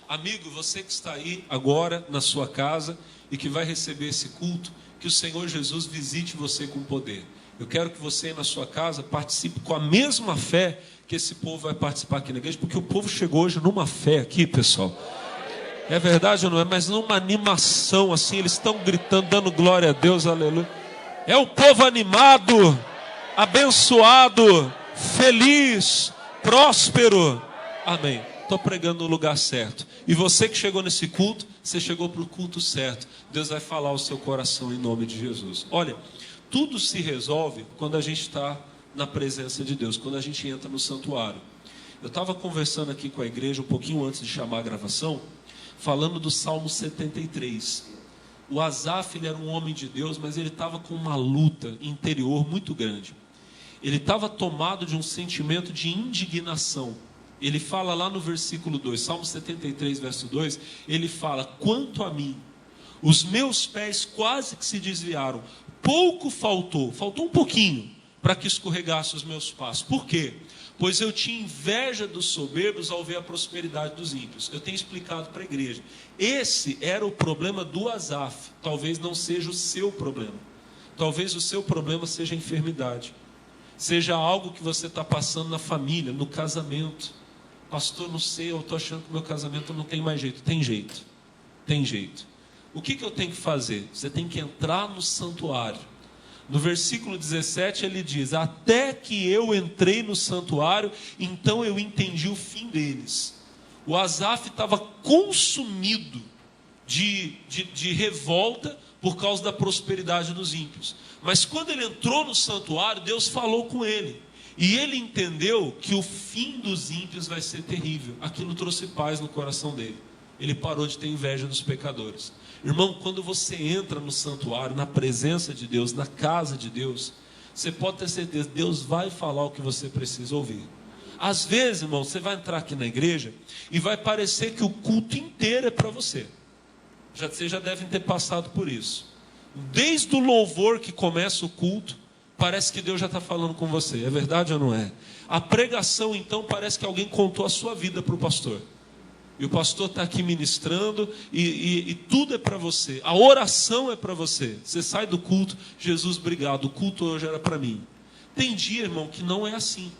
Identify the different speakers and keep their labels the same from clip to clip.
Speaker 1: Amigo, você que está aí agora na sua casa e que vai receber esse culto, que o Senhor Jesus visite você com poder. Eu quero que você na sua casa participe com a mesma fé que esse povo vai participar aqui na igreja, porque o povo chegou hoje numa fé aqui, pessoal. É verdade ou não é? Mas numa animação assim, eles estão gritando, dando glória a Deus, aleluia. É um povo animado, abençoado, feliz, próspero. Amém. Estou pregando no lugar certo. E você que chegou nesse culto, você chegou para o culto certo. Deus vai falar ao seu coração em nome de Jesus. Olha, tudo se resolve quando a gente está na presença de Deus, quando a gente entra no santuário. Eu estava conversando aqui com a igreja um pouquinho antes de chamar a gravação, falando do Salmo 73. O Asaf, ele era um homem de Deus, mas ele estava com uma luta interior muito grande. Ele estava tomado de um sentimento de indignação. Ele fala lá no versículo 2, Salmo 73, verso 2, ele fala: quanto a mim, os meus pés quase que se desviaram, pouco faltou um pouquinho, para que escorregasse os meus passos. Por quê? Pois eu tinha inveja dos soberbos ao ver a prosperidade dos ímpios. Eu tenho explicado para a igreja. Esse era o problema do Asaf. Talvez não seja o seu problema. Talvez o seu problema seja a enfermidade. Seja algo que você está passando na família, no casamento. Pastor, não sei, eu estou achando que meu casamento não tem mais jeito. Tem jeito. Tem jeito. O que eu tenho que fazer? Você tem que entrar no santuário. No versículo 17 ele diz: até que eu entrei no santuário, então eu entendi o fim deles. O Asaf estava consumido de revolta por causa da prosperidade dos ímpios. Mas quando ele entrou no santuário, Deus falou com ele. E ele entendeu que o fim dos ímpios vai ser terrível. Aquilo trouxe paz no coração dele. Ele parou de ter inveja dos pecadores. Irmão, quando você entra no santuário, na presença de Deus, na casa de Deus, você pode ter certeza, Deus vai falar o que você precisa ouvir. Às vezes, irmão, você vai entrar aqui na igreja e vai parecer que o culto inteiro é para você. Vocês já devem ter passado por isso. Desde o louvor que começa o culto, parece que Deus já está falando com você. É verdade ou não é? A pregação, então, parece que alguém contou a sua vida para o pastor. E o pastor está aqui ministrando e tudo é para você. A oração é para você. Você sai do culto: Jesus, obrigado, o culto hoje era para mim. Tem dia, irmão, que não é assim.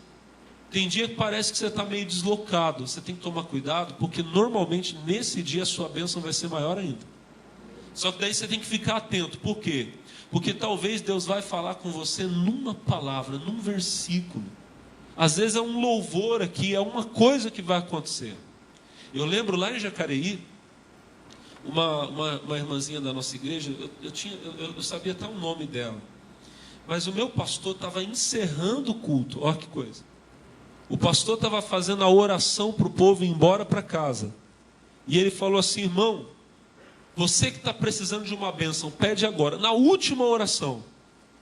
Speaker 1: Tem dia que parece que você está meio deslocado. Você tem que tomar cuidado, porque normalmente nesse dia a sua bênção vai ser maior ainda. Só que daí você tem que ficar atento. Por quê? Porque talvez Deus vai falar com você numa palavra, num versículo. Às vezes é um louvor aqui, é uma coisa que vai acontecer. Eu lembro lá em Jacareí, uma irmãzinha da nossa igreja, eu sabia até o nome dela. Mas o meu pastor estava encerrando o culto. Olha que coisa. O pastor estava fazendo a oração para o povo ir embora para casa. E ele falou assim: irmão, você que está precisando de uma bênção, pede agora. Na última oração,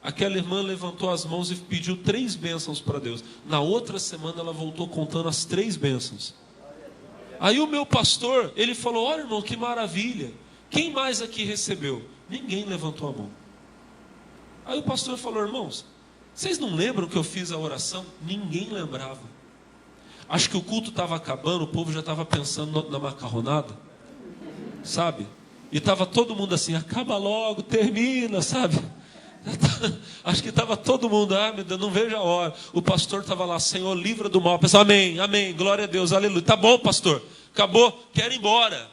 Speaker 1: aquela irmã levantou as mãos e pediu 3 bênçãos para Deus. Na outra semana ela voltou contando as 3 bênçãos. Aí o meu pastor, ele falou: olha, irmão, que maravilha. Quem mais aqui recebeu? Ninguém levantou a mão. Aí o pastor falou: irmãos, vocês não lembram que eu fiz a oração? Ninguém lembrava. Acho que o culto estava acabando, o povo já estava pensando na macarronada, sabe? E estava todo mundo assim: acaba logo, termina, sabe? Acho que estava todo mundo: ah, meu Deus, não vejo a hora. O pastor estava lá: Senhor, livra do mal. Pessoal, amém, amém, glória a Deus, aleluia. Tá bom, pastor, acabou, quero ir embora.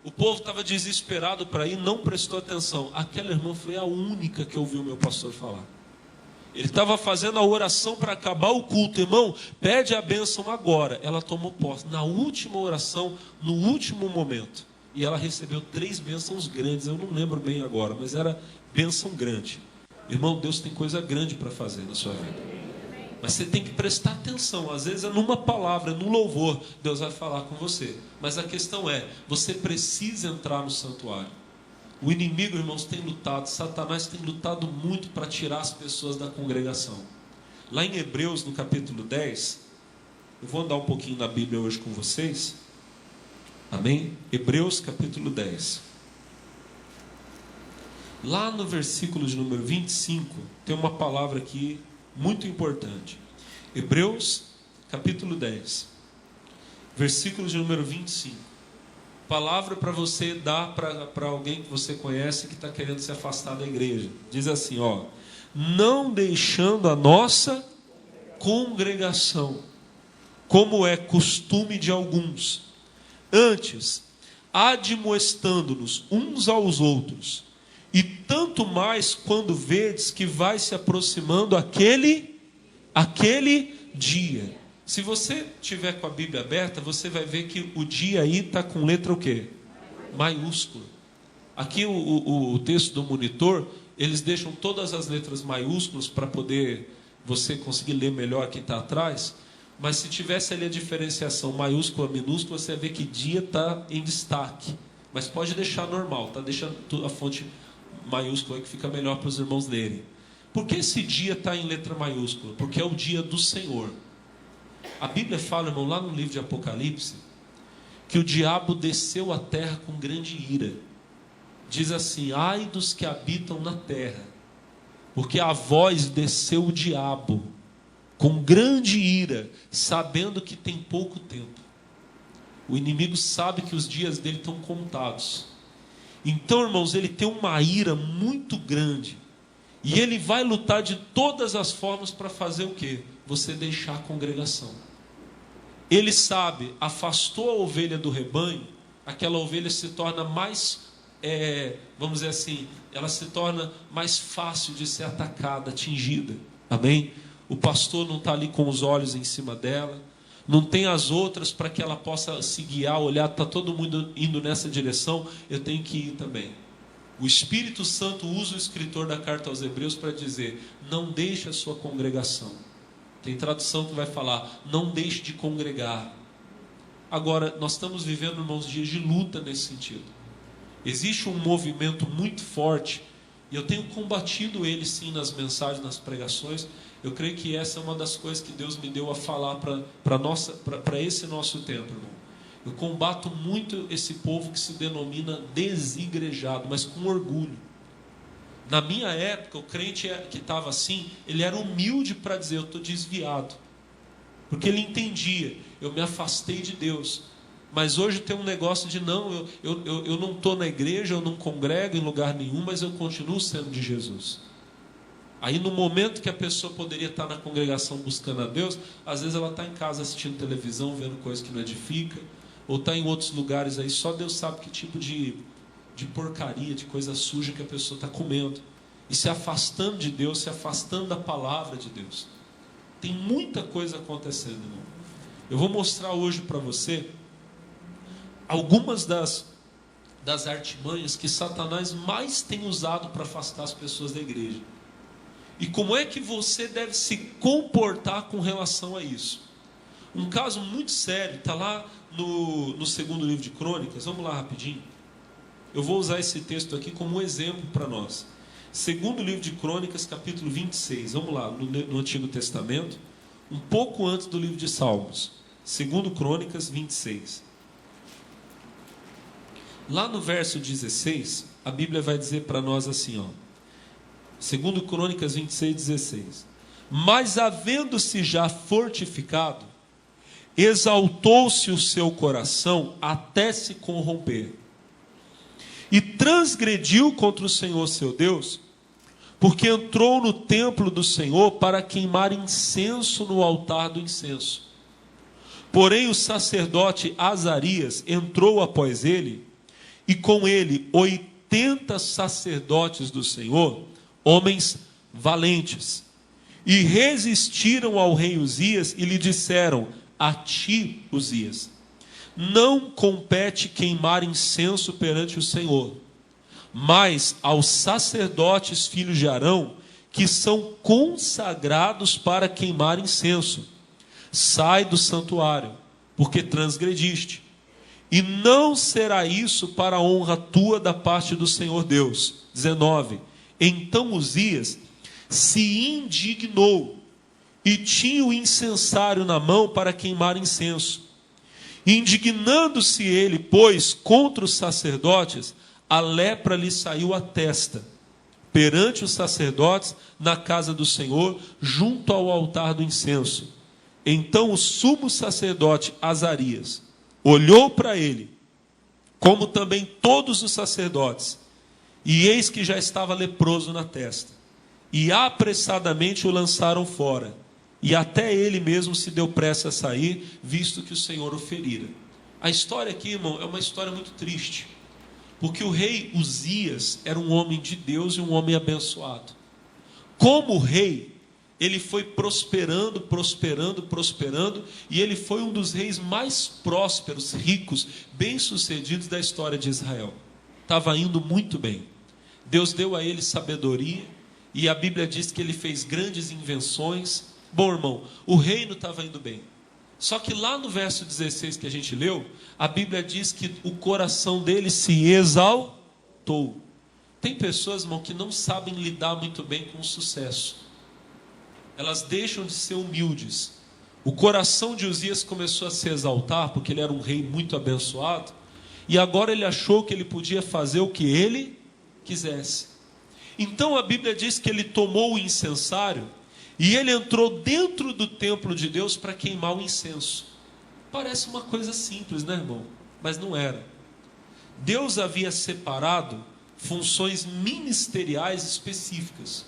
Speaker 1: O povo estava desesperado para ir, não prestou atenção. Aquela irmã foi a única que ouviu o meu pastor falar. Ele estava fazendo a oração para acabar o culto. Irmão, pede a bênção agora. Ela tomou posse na última oração, no último momento. E ela recebeu 3 bênçãos grandes. Eu não lembro bem agora, mas era bênção grande. Irmão, Deus tem coisa grande para fazer na sua vida. Mas você tem que prestar atenção. Às vezes é numa palavra, num louvor, Deus vai falar com você. Mas a questão é, você precisa entrar no santuário. O inimigo, irmãos, tem lutado, Satanás tem lutado muito para tirar as pessoas da congregação. Lá em Hebreus, no capítulo 10, eu vou andar um pouquinho na Bíblia hoje com vocês. Amém? Hebreus, capítulo 10. Lá no versículo de número 25, tem uma palavra aqui muito importante. Hebreus, capítulo 10, versículo de número 25. Palavra para você dar para alguém que você conhece que está querendo se afastar da igreja. Diz assim, ó: não deixando a nossa congregação, como é costume de alguns, antes admoestando-nos uns aos outros, e tanto mais quando vedes que vai se aproximando aquele dia. Se você tiver com a Bíblia aberta, você vai ver que o dia aí está com letra o quê? Maiúscula. Aqui o texto do monitor, eles deixam todas as letras maiúsculas para poder você conseguir ler melhor quem está atrás. Mas se tivesse ali a diferenciação maiúscula, minúscula, você vai ver que dia está em destaque. Mas pode deixar normal, está deixando a fonte maiúscula que fica melhor para os irmãos lerem. Por que esse dia está em letra maiúscula? Porque é o dia do Senhor. A Bíblia fala, irmão, lá no livro de Apocalipse, que o diabo desceu à terra com grande ira. Diz assim: ai dos que habitam na terra, porque a vós desceu o diabo com grande ira, sabendo que tem pouco tempo. O inimigo sabe que os dias dele estão contados. Então, irmãos, ele tem uma ira muito grande. E ele vai lutar de todas as formas para fazer o quê? Você deixar a congregação. Ele sabe, afastou a ovelha do rebanho, aquela ovelha se torna mais, vamos dizer assim, ela se torna mais fácil de ser atacada, atingida. Amém? O pastor não está ali com os olhos em cima dela, não tem as outras para que ela possa se guiar, olhar, está todo mundo indo nessa direção, eu tenho que ir também. O Espírito Santo usa o escritor da carta aos Hebreus para dizer: não deixe a sua congregação. Tem tradução que vai falar: não deixe de congregar. Agora, nós estamos vivendo, irmãos, dias de luta nesse sentido. Existe um movimento muito forte, e eu tenho combatido ele sim nas mensagens, nas pregações. Eu creio que essa é uma das coisas que Deus me deu a falar para esse nosso tempo, irmão. Eu combato muito esse povo que se denomina desigrejado, mas com orgulho. Na minha época, o crente que estava assim, ele era humilde para dizer: eu estou desviado. Porque ele entendia: eu me afastei de Deus. Mas hoje tem um negócio de não, eu não estou na igreja, eu não congrego em lugar nenhum, mas eu continuo sendo de Jesus. Aí no momento que a pessoa poderia estar na congregação buscando a Deus, às vezes ela está em casa assistindo televisão, vendo coisas que não edifica, ou está em outros lugares aí, só Deus sabe que tipo de porcaria, de coisa suja que a pessoa está comendo, e se afastando de Deus, se afastando da palavra de Deus. Tem muita coisa acontecendo, irmão. Eu vou mostrar hoje para você algumas das artimanhas que Satanás mais tem usado para afastar as pessoas da igreja. E como é que você deve se comportar com relação a isso? Um caso muito sério, está lá no segundo livro de Crônicas. Vamos lá rapidinho. Eu vou usar esse texto aqui como um exemplo para nós. Segundo livro de Crônicas, capítulo 26. Vamos lá, no Antigo Testamento, um pouco antes do livro de Salmos. Segundo Crônicas 26. Lá no verso 16, a Bíblia vai dizer para nós assim, ó. Segundo Crônicas 26, 16. Mas havendo-se já fortificado, exaltou-se o seu coração até se corromper, e transgrediu contra o Senhor seu Deus, porque entrou no templo do Senhor para queimar incenso no altar do incenso. Porém o sacerdote Azarias entrou após ele, e com ele 80 sacerdotes do Senhor, homens valentes, e resistiram ao rei Uzias e lhe disseram: a ti, Uzias, não compete queimar incenso perante o Senhor, mas aos sacerdotes filhos de Arão, que são consagrados para queimar incenso. Sai do santuário, porque transgrediste. E não será isso para a honra tua da parte do Senhor Deus. 19. Então Uzias se indignou e tinha o incensário na mão para queimar incenso. Indignando-se ele, pois, contra os sacerdotes, a lepra lhe saiu à testa, perante os sacerdotes, na casa do Senhor, junto ao altar do incenso. Então o sumo sacerdote Azarias olhou para ele, como também todos os sacerdotes. E eis que já estava leproso na testa. E apressadamente o lançaram fora. E até ele mesmo se deu pressa a sair, visto que o Senhor o ferira. A história aqui, irmão, é uma história muito triste. Porque o rei Uzias era um homem de Deus e um homem abençoado. Como rei, ele foi prosperando, prosperando, prosperando, e ele foi um dos reis mais prósperos, ricos, bem-sucedidos da história de Israel. Estava indo muito bem. Deus deu a ele sabedoria, e a Bíblia diz que ele fez grandes invenções. Bom, irmão, o reino estava indo bem. Só que lá no verso 16 que a gente leu, a Bíblia diz que o coração dele se exaltou. Tem pessoas, irmão, que não sabem lidar muito bem com o sucesso. Elas deixam de ser humildes. O coração de Uzias começou a se exaltar, porque ele era um rei muito abençoado, e agora ele achou que ele podia fazer o que ele quisesse. Então a Bíblia diz que ele tomou o incensário, e ele entrou dentro do templo de Deus para queimar o incenso. Parece uma coisa simples, né, irmão? Mas não era. Deus havia separado funções ministeriais específicas.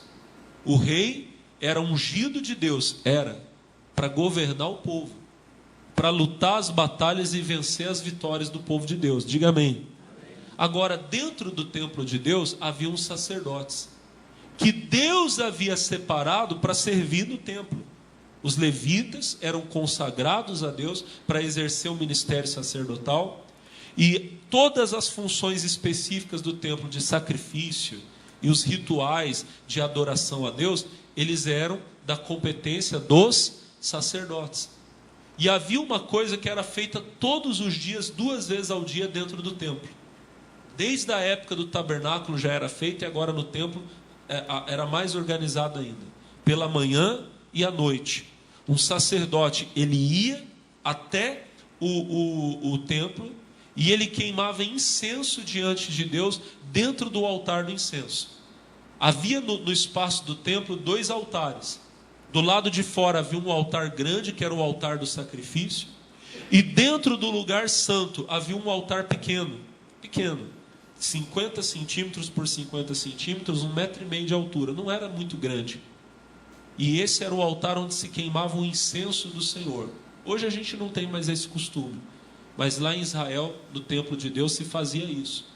Speaker 1: O rei era ungido de Deus, para governar o povo, para lutar as batalhas e vencer as vitórias do povo de Deus. Diga amém. Agora, dentro do templo de Deus, havia uns sacerdotes, que Deus havia separado para servir no templo. Os levitas eram consagrados a Deus para exercer o ministério sacerdotal, e todas as funções específicas do templo de sacrifício e os rituais de adoração a Deus, eles eram da competência dos sacerdotes. E havia uma coisa que era feita todos os dias, 2 vezes ao dia dentro do templo. Desde a época do tabernáculo já era feito, e agora no templo era mais organizado ainda. Pela manhã e à noite, um sacerdote, ele ia até o templo, e ele queimava incenso diante de Deus dentro do altar do incenso. Havia no espaço do templo 2 altares. Do lado de fora havia um altar grande, que era o altar do sacrifício, e dentro do lugar santo havia um altar pequeno, 50 centímetros por 50 centímetros, 1,5 metro de altura. Não era muito grande. E esse era o altar onde se queimava o incenso do Senhor. Hoje a gente não tem mais esse costume, mas lá em Israel, no templo de Deus, se fazia isso.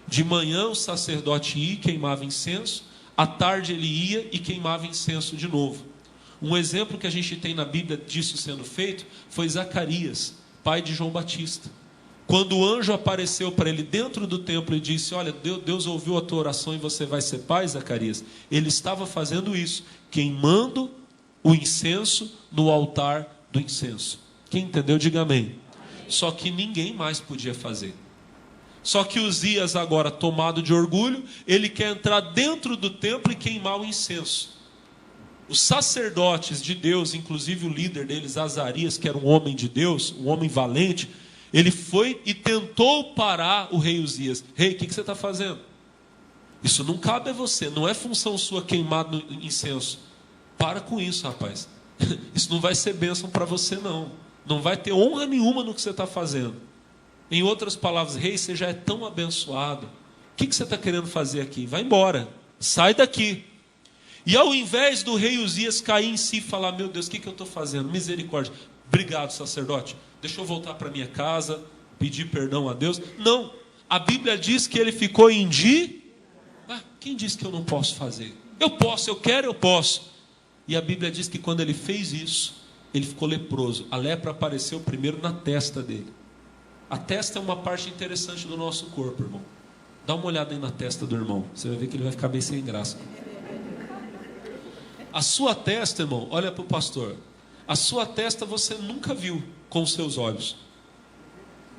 Speaker 1: De manhã o sacerdote ia e queimava incenso, à tarde ele ia e queimava incenso de novo. Um exemplo que a gente tem na Bíblia disso sendo feito foi Zacarias, pai de João Batista. Quando o anjo apareceu para ele dentro do templo e disse: olha, Deus ouviu a tua oração e você vai ser pai, Zacarias. Ele estava fazendo isso, queimando o incenso no altar do incenso. Quem entendeu, diga amém. Só que ninguém mais podia fazer. Só que Uzias, agora tomado de orgulho, ele quer entrar dentro do templo e queimar o incenso. Os sacerdotes de Deus, inclusive o líder deles, Azarias, que era um homem de Deus, um homem valente, ele foi e tentou parar o rei Uzias. Rei, o que você está fazendo? Isso não cabe a você, não é função sua queimar no incenso. Para com isso, rapaz. Isso não vai ser bênção para você, não. Não vai ter honra nenhuma no que você está fazendo. Em outras palavras, rei, você já é tão abençoado. O que você está querendo fazer aqui? Vai embora, sai daqui. E ao invés do rei Uzias cair em si e falar: meu Deus, o que eu estou fazendo? Misericórdia. Obrigado, sacerdote. Deixa eu voltar para minha casa, pedir perdão a Deus. Não, a Bíblia diz que ele ficou em quem disse que eu não posso fazer? Eu posso, eu quero, eu posso. E a Bíblia diz que quando ele fez isso, ele ficou leproso. A lepra apareceu primeiro na testa dele. A testa é uma parte interessante do nosso corpo, irmão. Dá uma olhada aí na testa do irmão. Você vai ver que ele vai ficar bem sem graça. A sua testa, irmão, olha para o pastor. A sua testa você nunca viu com os seus olhos.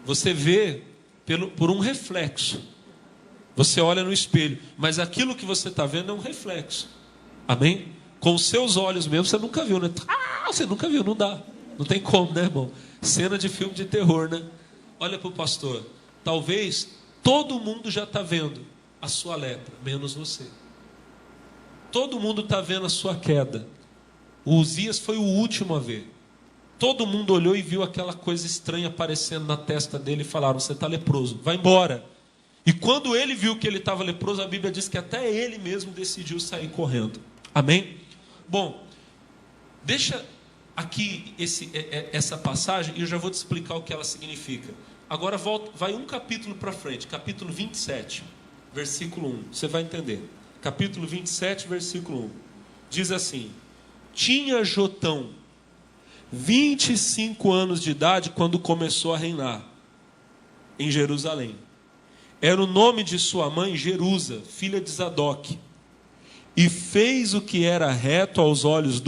Speaker 1: Você vê por um reflexo. Você olha no espelho, mas aquilo que você está vendo é um reflexo. Amém? Com os seus olhos mesmo você nunca viu, né? Você nunca viu, não dá. Não tem como, né, irmão? Cena de filme de terror, né? Olha para o pastor. Talvez todo mundo já está vendo a sua lepra, menos você. Todo mundo está vendo a sua queda. O Uzias foi o último a ver. Todo mundo olhou e viu aquela coisa estranha aparecendo na testa dele e falaram: você está leproso, vai embora. E quando ele viu que ele estava leproso, a Bíblia diz que até ele mesmo decidiu sair correndo. Amém? Bom, deixa aqui essa passagem e eu já vou te explicar o que ela significa. Agora vai um capítulo para frente, capítulo 27, versículo 1. Você vai entender. Capítulo 27, versículo 1. Diz assim: tinha Jotão 25 anos de idade quando começou a reinar em Jerusalém. Era o nome de sua mãe Jerusa, filha de Zadok. E fez o que era reto aos olhos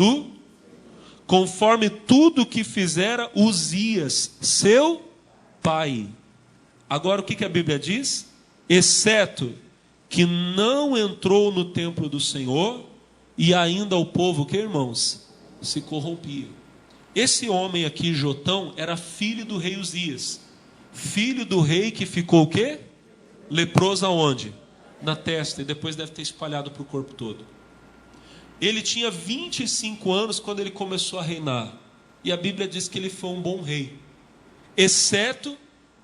Speaker 1: conforme tudo que fizera Uzias, seu pai. Agora o que a Bíblia diz? Exceto que não entrou no templo do Senhor, e ainda o povo, que irmãos, se corrompia. Esse homem aqui, Jotão, era filho do rei Uzias. Filho do rei que ficou o quê? Leproso aonde? Na testa, e depois deve ter espalhado para o corpo todo. Ele tinha 25 anos quando ele começou a reinar. E a Bíblia diz que ele foi um bom rei. Exceto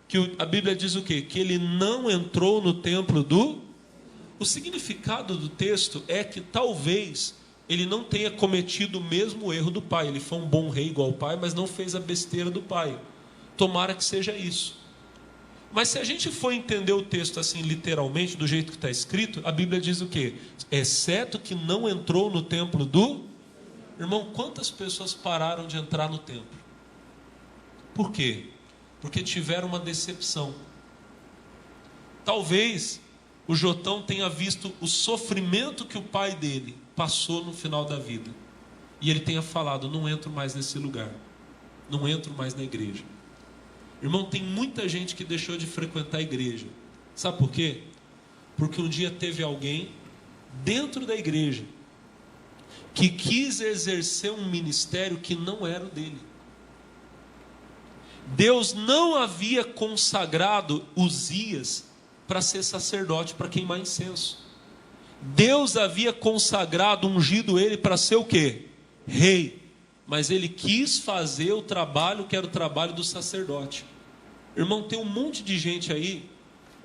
Speaker 1: que a Bíblia diz o quê? Que ele não entrou no templo O significado do texto é que talvez ele não tenha cometido o mesmo erro do pai. Ele foi um bom rei igual ao pai, mas não fez a besteira do pai. Tomara que seja isso. Mas se a gente for entender o texto assim literalmente, do jeito que está escrito, a Bíblia diz o quê? Exceto que não entrou no templo Irmão, quantas pessoas pararam de entrar no templo? Por quê? Porque tiveram uma decepção. Talvez o Jotão tenha visto o sofrimento que o pai dele passou no final da vida. E ele tenha falado: não entro mais nesse lugar. Não entro mais na igreja. Irmão, tem muita gente que deixou de frequentar a igreja. Sabe por quê? Porque um dia teve alguém dentro da igreja que quis exercer um ministério que não era o dele. Deus não havia consagrado Uzias para ser sacerdote, para queimar incenso. Deus havia consagrado, ungido ele para ser o quê? Rei. Mas ele quis fazer o trabalho que era o trabalho do sacerdote. Irmão, tem um monte de gente aí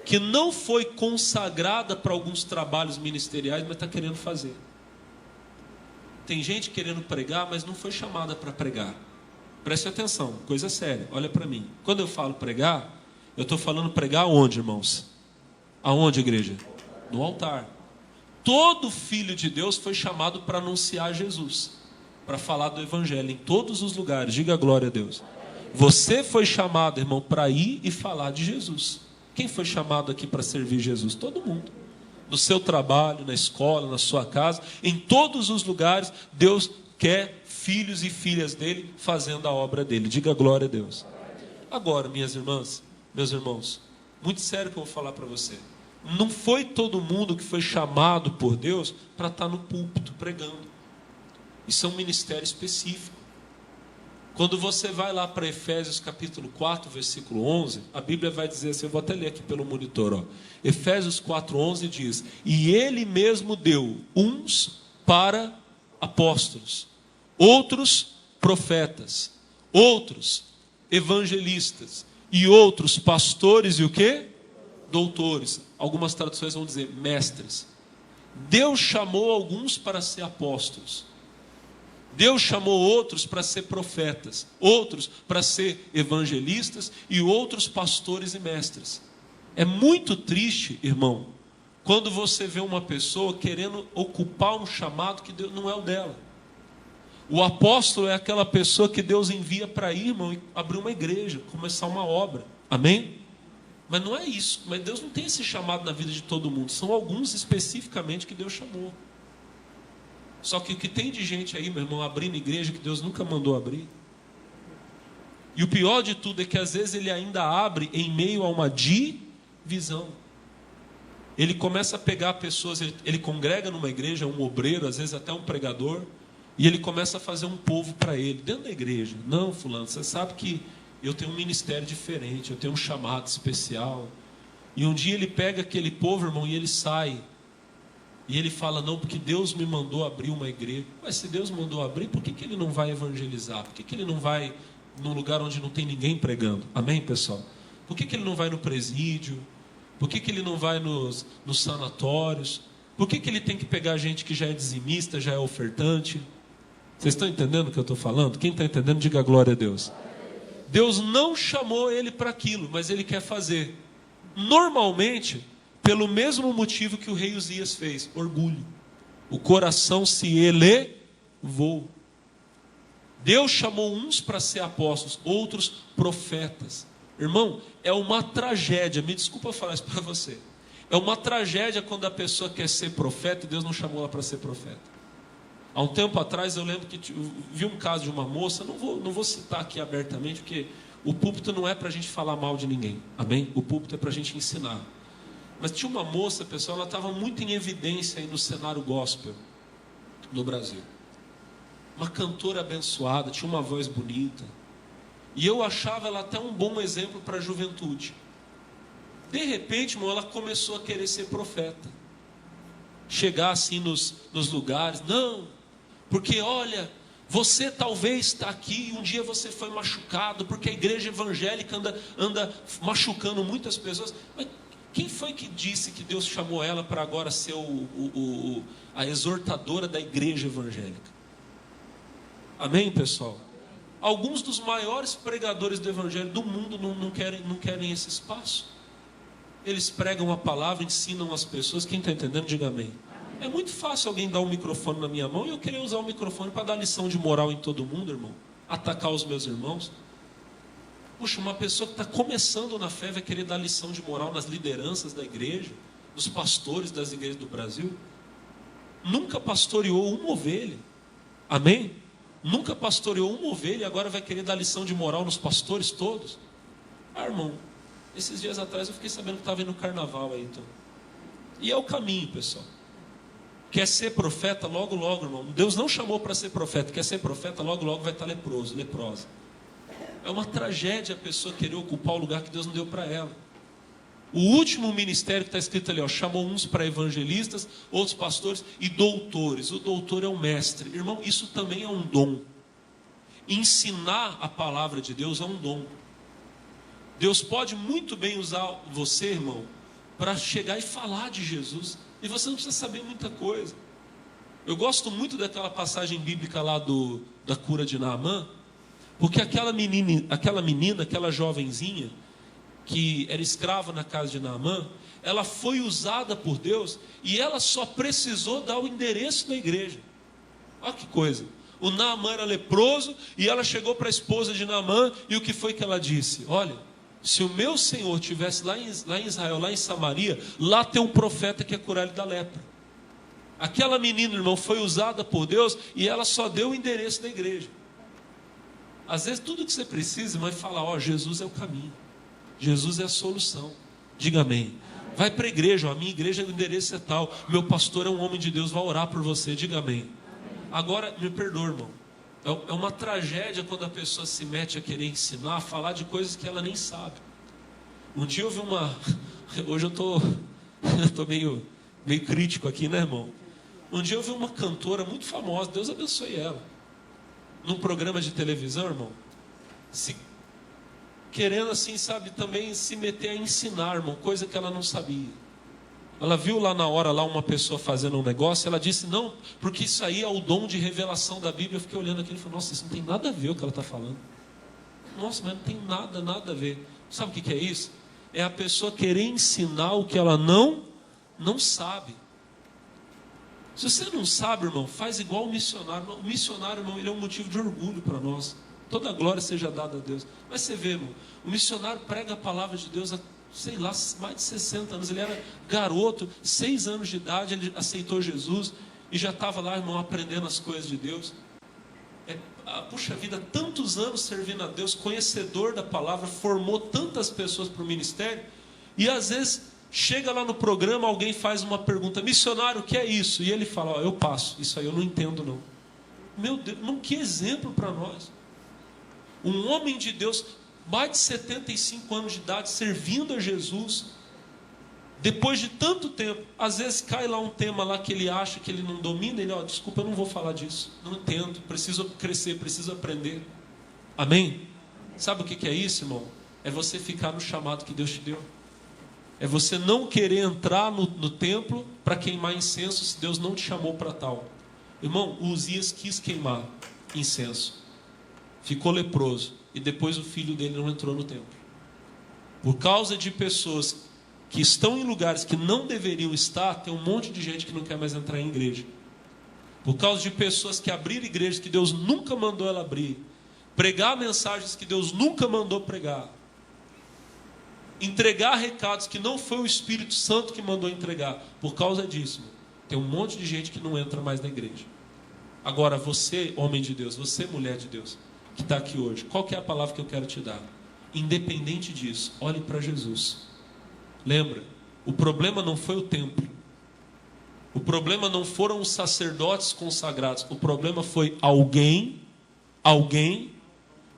Speaker 1: que não foi consagrada para alguns trabalhos ministeriais, mas está querendo fazer. Tem gente querendo pregar, mas não foi chamada para pregar. Preste atenção, coisa séria, olha para mim. Quando eu falo pregar, eu estou falando pregar aonde, irmãos? Aonde, igreja? No altar. Todo filho de Deus foi chamado para anunciar Jesus, para falar do evangelho em todos os lugares. Diga glória a Deus. Você foi chamado, irmão, para ir e falar de Jesus. Quem foi chamado aqui para servir Jesus? Todo mundo. No seu trabalho, na escola, na sua casa, em todos os lugares, Deus quer filhos e filhas dele fazendo a obra dele. Diga glória a Deus. Agora, minhas irmãs, meus irmãos, muito sério que eu vou falar para você. Não foi todo mundo que foi chamado por Deus para estar no púlpito pregando. Isso é um ministério específico. Quando você vai lá para Efésios capítulo 4, versículo 11, a Bíblia vai dizer assim, eu vou até ler aqui pelo monitor, ó. Efésios 4:11 diz: e ele mesmo deu uns para apóstolos, outros profetas, outros evangelistas e outros pastores e o quê? Doutores. Algumas traduções vão dizer mestres. Deus chamou alguns para ser apóstolos. Deus chamou outros para ser profetas, outros para ser evangelistas e outros pastores e mestres. É muito triste, irmão, quando você vê uma pessoa querendo ocupar um chamado que Deus não é o dela. O apóstolo é aquela pessoa que Deus envia para ir, irmão, e abrir uma igreja, começar uma obra. Amém? Mas não é isso. Mas Deus não tem esse chamado na vida de todo mundo. São alguns especificamente que Deus chamou. Só que o que tem de gente aí, meu irmão, abrindo igreja que Deus nunca mandou abrir. E o pior de tudo é que às vezes ele ainda abre em meio a uma divisão. Ele começa a pegar pessoas, ele congrega numa igreja, um obreiro, às vezes até um pregador, e ele começa a fazer um povo para ele, dentro da igreja. Não, fulano, você sabe que eu tenho um ministério diferente, eu tenho um chamado especial. E um dia ele pega aquele povo, irmão, e ele sai. E ele fala, não, porque Deus me mandou abrir uma igreja. Mas se Deus mandou abrir, por que ele não vai evangelizar? Por que ele não vai num lugar onde não tem ninguém pregando? Amém, pessoal? Por que ele não vai no presídio? Por que ele não vai nos sanatórios? Por que ele tem que pegar gente que já é dizimista, já é ofertante? Vocês estão entendendo o que eu estou falando? Quem está entendendo, diga glória a Deus. Deus não chamou ele para aquilo, mas ele quer fazer. Normalmente, pelo mesmo motivo que o rei Uzias fez, orgulho. O coração se elevou. Deus chamou uns para ser apóstolos, outros profetas. Irmão, é uma tragédia, me desculpa falar isso para você. É uma tragédia quando a pessoa quer ser profeta e Deus não chamou ela para ser profeta. Há um tempo atrás eu lembro que vi um caso de uma moça, não vou citar aqui abertamente, porque o púlpito não é para a gente falar mal de ninguém, amém? O púlpito é para a gente ensinar. Mas tinha uma moça, pessoal, ela estava muito em evidência aí no cenário gospel no Brasil. Uma cantora abençoada, tinha uma voz bonita. E eu achava ela até um bom exemplo para a juventude. De repente, irmão, ela começou a querer ser profeta. Chegar assim nos lugares, não, porque olha, você talvez está aqui e um dia você foi machucado, porque a igreja evangélica anda machucando muitas pessoas. Mas quem foi que disse que Deus chamou ela para agora ser a exortadora da igreja evangélica? Amém, pessoal? Alguns dos maiores pregadores do evangelho do mundo não querem esse espaço. Eles pregam a palavra, ensinam as pessoas. Quem está entendendo, diga amém. É muito fácil alguém dar um microfone na minha mão e eu querer usar o microfone para dar lição de moral em todo mundo, irmão. Atacar os meus irmãos. Puxa, uma pessoa que está começando na fé vai querer dar lição de moral nas lideranças da igreja, nos pastores das igrejas do Brasil. Nunca pastoreou uma ovelha. Amém? Nunca pastoreou uma ovelha e agora vai querer dar lição de moral nos pastores todos. Ah, irmão, esses dias atrás eu fiquei sabendo que estava indo no carnaval aí, então. E é o caminho, pessoal. Quer ser profeta, logo, logo, irmão. Deus não chamou para ser profeta. Quer ser profeta, logo, logo vai estar leproso, leprosa. É uma tragédia a pessoa querer ocupar o lugar que Deus não deu para ela. O último ministério que está escrito ali, ó, chamou uns para evangelistas, outros pastores e doutores. O doutor é o mestre. Irmão, isso também é um dom. Ensinar a palavra de Deus é um dom. Deus pode muito bem usar você, irmão, para chegar e falar de Jesus. E você não precisa saber muita coisa. Eu gosto muito daquela passagem bíblica lá da cura de Naamã, porque aquela menina, aquela jovenzinha, que era escrava na casa de Naamã, ela foi usada por Deus e ela só precisou dar o endereço da igreja. Olha que coisa. O Naamã era leproso e ela chegou para a esposa de Naamã e o que foi que ela disse? Olha, se o meu Senhor estivesse lá em Israel, lá em Samaria, lá tem um profeta que ia curar ele da lepra. Aquela menina, irmão, foi usada por Deus e ela só deu o endereço da igreja. Às vezes tudo que você precisa, irmão, é falar, ó, Jesus é o caminho. Jesus é a solução. Diga amém. Vai para a igreja, ó, a minha igreja, o endereço é tal. Meu pastor é um homem de Deus, vai orar por você. Diga amém. Agora, me perdoa, irmão. É uma tragédia quando a pessoa se mete a querer ensinar, a falar de coisas que ela nem sabe. Um dia eu vi uma... Hoje eu tô meio crítico aqui, né, irmão? Um dia eu vi uma cantora muito famosa, Deus abençoe ela, num programa de televisão, irmão, querendo assim, sabe, também se meter a ensinar, irmão, coisa que ela não sabia. Ela viu lá na hora uma pessoa fazendo um negócio, ela disse, não, porque isso aí é o dom de revelação da Bíblia. Eu fiquei olhando aquilo e falei, nossa, isso não tem nada a ver o que ela está falando. Nossa, mas não tem nada a ver. Sabe o que é isso? É a pessoa querer ensinar o que ela não sabe. Se você não sabe, irmão, faz igual o missionário. O missionário, irmão, ele é um motivo de orgulho para nós. Toda a glória seja dada a Deus. Mas você vê, irmão, o missionário prega a palavra de Deus há, sei lá, mais de 60 anos. Ele era garoto, 6 anos de idade, ele aceitou Jesus e já estava lá, irmão, aprendendo as coisas de Deus. Puxa vida, tantos anos servindo a Deus, conhecedor da palavra, formou tantas pessoas para o ministério, e às vezes chega lá no programa, alguém faz uma pergunta, missionário, o que é isso? E ele fala, eu passo, isso aí eu não entendo não. Meu Deus, irmão, que exemplo para nós. Um homem de Deus, mais de 75 anos de idade, servindo a Jesus, depois de tanto tempo, às vezes cai lá um tema lá que ele acha que ele não domina, ele, desculpa, eu não vou falar disso, não entendo, preciso crescer, preciso aprender. Amém? Sabe o que é isso, irmão? É você ficar no chamado que Deus te deu. É você não querer entrar no templo para queimar incenso se Deus não te chamou para tal. Irmão, o Uzias quis queimar incenso. Ficou leproso. E depois o filho dele não entrou no templo. Por causa de pessoas que estão em lugares que não deveriam estar, tem um monte de gente que não quer mais entrar em igreja. Por causa de pessoas que abriram igrejas que Deus nunca mandou ela abrir. Pregar mensagens que Deus nunca mandou pregar. Entregar recados que não foi o Espírito Santo que mandou entregar. Por causa disso, tem um monte de gente que não entra mais na igreja. Agora, você, homem de Deus, você, mulher de Deus, que está aqui hoje, qual que é a palavra que eu quero te dar? Independente disso, olhe para Jesus. Lembra, o problema não foi o templo. O problema não foram os sacerdotes consagrados. O problema foi alguém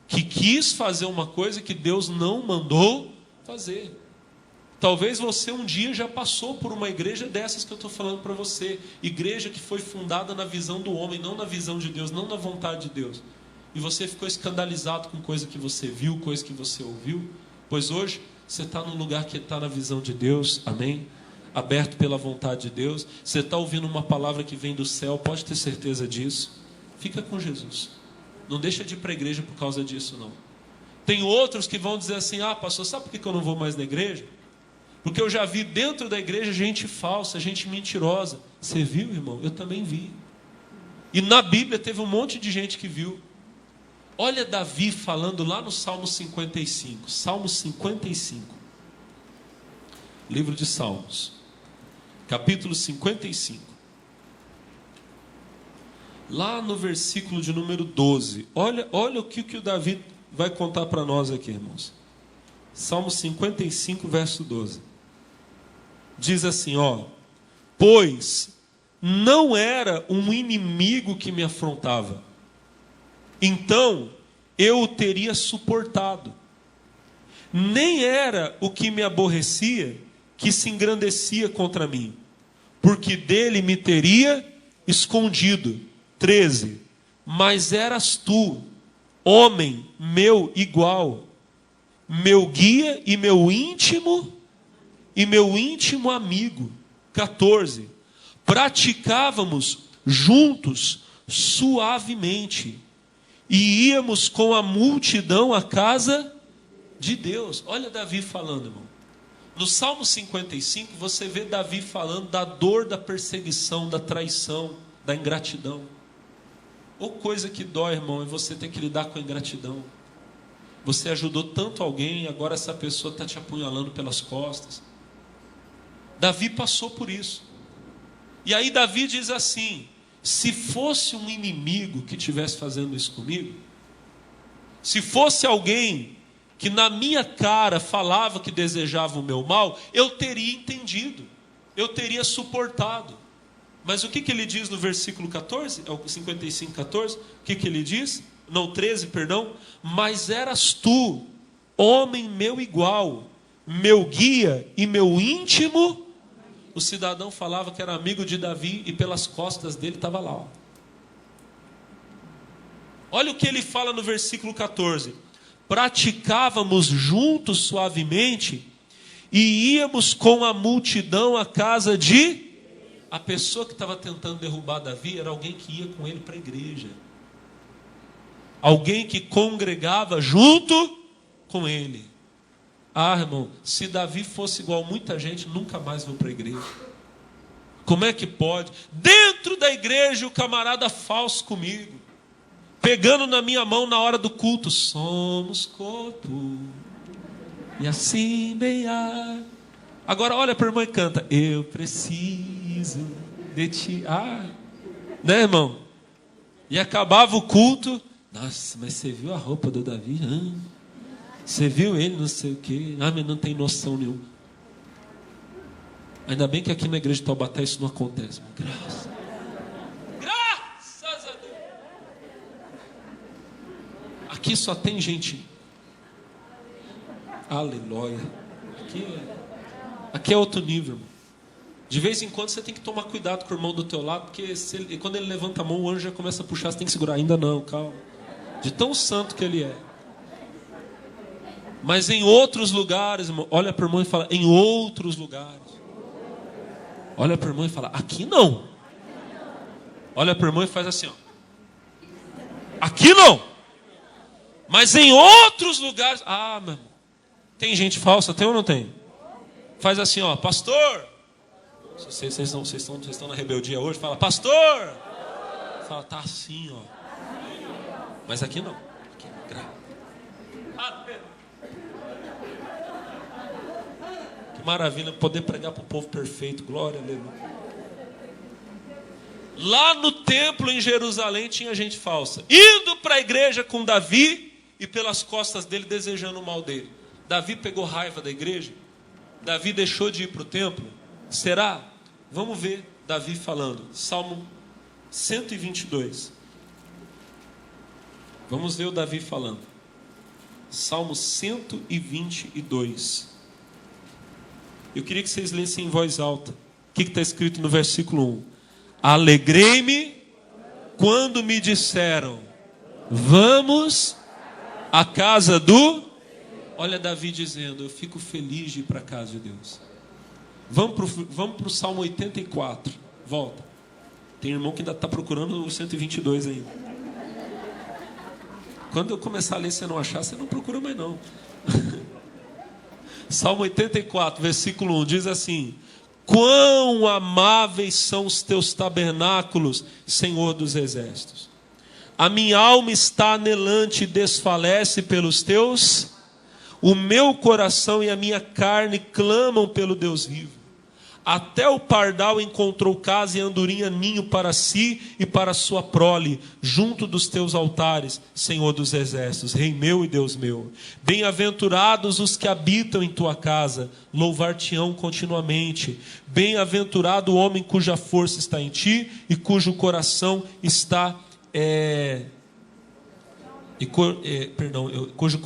Speaker 1: que quis fazer uma coisa que Deus não mandou fazer. Talvez você um dia já passou por uma igreja dessas que eu estou falando para você. Igreja que foi fundada na visão do homem, não na visão de Deus, não na vontade de Deus. E você ficou escandalizado com coisa que você viu, coisa que você ouviu. Pois hoje você está num lugar que está na visão de Deus, amém? Aberto pela vontade de Deus. Você está ouvindo uma palavra que vem do céu, pode ter certeza disso. Fica com Jesus. Não deixa de ir para a igreja por causa disso, não. Tem outros que vão dizer assim: ah, pastor, sabe por que eu não vou mais na igreja? Porque eu já vi dentro da igreja gente falsa, gente mentirosa. Você viu, irmão? Eu também vi. E na Bíblia teve um monte de gente que viu. Olha Davi falando lá no Salmo 55. Salmo 55. Livro de Salmos. Capítulo 55. Lá no versículo de número 12. Olha o que o Davi vai contar para nós aqui, irmãos. Salmo 55, verso 12. Diz assim, ó: pois não era um inimigo que me afrontava, então eu o teria suportado. Nem era o que me aborrecia que se engrandecia contra mim, porque dele me teria escondido. 13. Mas eras tu, homem meu igual, meu guia e meu íntimo amigo. 14. Praticávamos juntos suavemente e íamos com a multidão à casa de Deus. Olha Davi falando, irmão. No Salmo 55 você vê Davi falando da dor da perseguição, da traição, da ingratidão. Ou coisa que dói, irmão, é você ter que lidar com a ingratidão. Você ajudou tanto alguém, agora essa pessoa está te apunhalando pelas costas. Davi passou por isso. E aí Davi diz assim: se fosse um inimigo que estivesse fazendo isso comigo, se fosse alguém que na minha cara falava que desejava o meu mal, eu teria entendido, eu teria suportado. Mas o que ele diz no versículo 14? É o 55, 14. O que ele diz? Não, 13, perdão. Mas eras tu, homem meu igual, meu guia e meu íntimo. O cidadão falava que era amigo de Davi e pelas costas dele estava lá. Ó. Olha o que ele fala no versículo 14. Praticávamos juntos suavemente e íamos com a multidão à casa de... A pessoa que estava tentando derrubar Davi era alguém que ia com ele para a igreja. Alguém que congregava junto com ele. Ah, irmão, se Davi fosse igual muita gente, nunca mais veio para a igreja. Como é que pode? Dentro da igreja o camarada falso comigo, pegando na minha mão na hora do culto. Somos corpo, e assim bem há. Agora olha para a irmã e canta: eu preciso de ti. Ah, né, irmão? E acabava o culto. Nossa, mas você viu a roupa do Davi? Você viu ele, não sei o quê. Ah, mas não tem noção nenhuma. Ainda bem que aqui na igreja de Taubaté isso não acontece. Graças a Deus. Aqui só tem gente. Aleluia. Aqui é outro nível, irmão. De vez em quando você tem que tomar cuidado com o irmão do teu lado, porque quando ele levanta a mão, o anjo já começa a puxar, você tem que segurar. Ainda não, calma. De tão santo que ele é. Mas em outros lugares, irmão, olha para o irmão e fala, em outros lugares. Olha para o irmão e fala, aqui não. Olha para o irmão e faz assim, ó. Aqui não. Mas em outros lugares. Ah, meu irmão. Tem gente falsa, tem ou não tem? Faz assim, ó, pastor. Vocês estão na rebeldia hoje, fala, pastor. Fala, tá assim, ó. Mas aqui não. Aqui, que maravilha poder pregar para o povo perfeito. Glória a Deus. Lá no templo em Jerusalém tinha gente falsa, indo para a igreja com Davi e pelas costas dele desejando o mal dele. Davi pegou raiva da igreja? Davi deixou de ir para o templo? Será? Vamos ver Davi falando. Salmo 122. Vamos ver o Davi falando. Salmo 122. Eu queria que vocês lessem em voz alta. O que está escrito no versículo 1? Alegrei-me quando me disseram, vamos à casa do... Olha Davi dizendo, eu fico feliz de ir para a casa de Deus. Vamos para o Salmo 84. Volta. Tem irmão que ainda está procurando o 122 ainda. Quando eu começar a ler, se não achar, você não procura mais não. Salmo 84, versículo 1, diz assim: quão amáveis são os teus tabernáculos, Senhor dos exércitos. A minha alma está anelante e desfalece pelos teus. O meu coração e a minha carne clamam pelo Deus vivo. Até o pardal encontrou casa e andorinha ninho para si e para sua prole, junto dos teus altares, Senhor dos exércitos, Rei meu e Deus meu. Bem-aventurados os que habitam em tua casa, louvar-te-ão continuamente. Bem-aventurado o homem cuja força está em ti e cujo coração está... cujo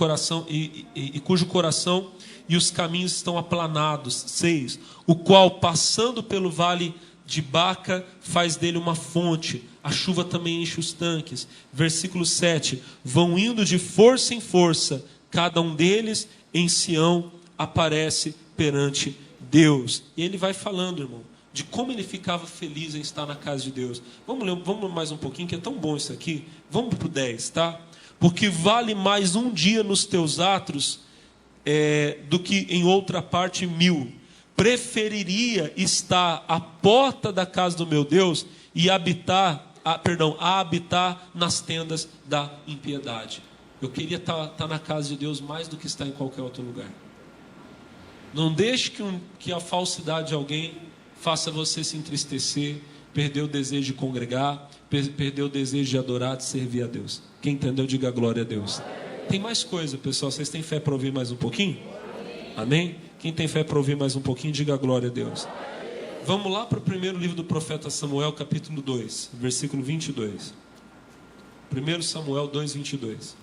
Speaker 1: coração e os caminhos estão aplanados. 6. O qual, passando pelo vale de Baca, faz dele uma fonte. A chuva também enche os tanques. Versículo 7. Vão indo de força em força. Cada um deles em Sião aparece perante Deus. E ele vai falando, irmão, de como ele ficava feliz em estar na casa de Deus. Vamos mais um pouquinho, que é tão bom isso aqui. Vamos para o 10, tá? Porque vale mais um dia nos teus atos do que em outra parte 1000. Preferiria estar à porta da casa do meu Deus e habitar nas tendas da impiedade. Eu queria estar na casa de Deus mais do que estar em qualquer outro lugar. Não deixe que a falsidade de alguém faça você se entristecer, perder o desejo de congregar, perder o desejo de adorar, de servir a Deus. Quem entendeu, diga glória a Deus. Tem mais coisa, pessoal. Vocês têm fé para ouvir mais um pouquinho? Amém? Quem tem fé para ouvir mais um pouquinho, diga glória a Deus. Vamos lá para o primeiro livro do profeta Samuel, capítulo 2, versículo 22. 1 Samuel 2, 22.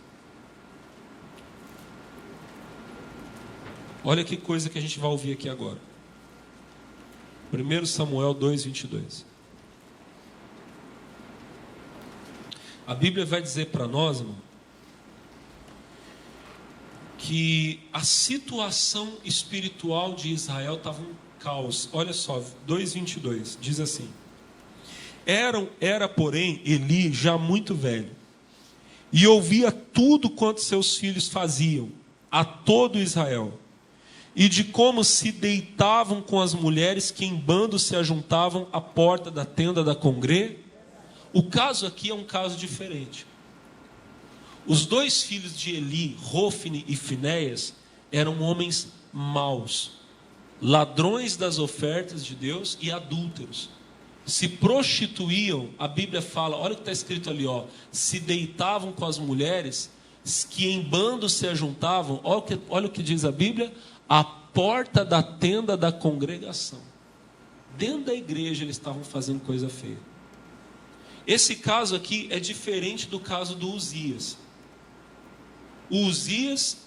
Speaker 1: Olha que coisa que a gente vai ouvir aqui agora. 1 Samuel 2, 22. A Bíblia vai dizer para nós, irmão, que a situação espiritual de Israel estava um caos. Olha só, 2:22, diz assim: Era, porém, Eli já muito velho, e ouvia tudo quanto seus filhos faziam, a todo Israel, e de como se deitavam com as mulheres que em bando se ajuntavam à porta da tenda da congregação. O caso aqui é um caso diferente. Os dois filhos de Eli, Hofni e Finéias, eram homens maus, ladrões das ofertas de Deus e adúlteros. Se prostituíam, a Bíblia fala, olha o que está escrito ali, ó, se deitavam com as mulheres que em bando se ajuntavam, olha o que diz a Bíblia, à porta da tenda da congregação. Dentro da igreja eles estavam fazendo coisa feia. Esse caso aqui é diferente do caso do Uzias. O Uzias,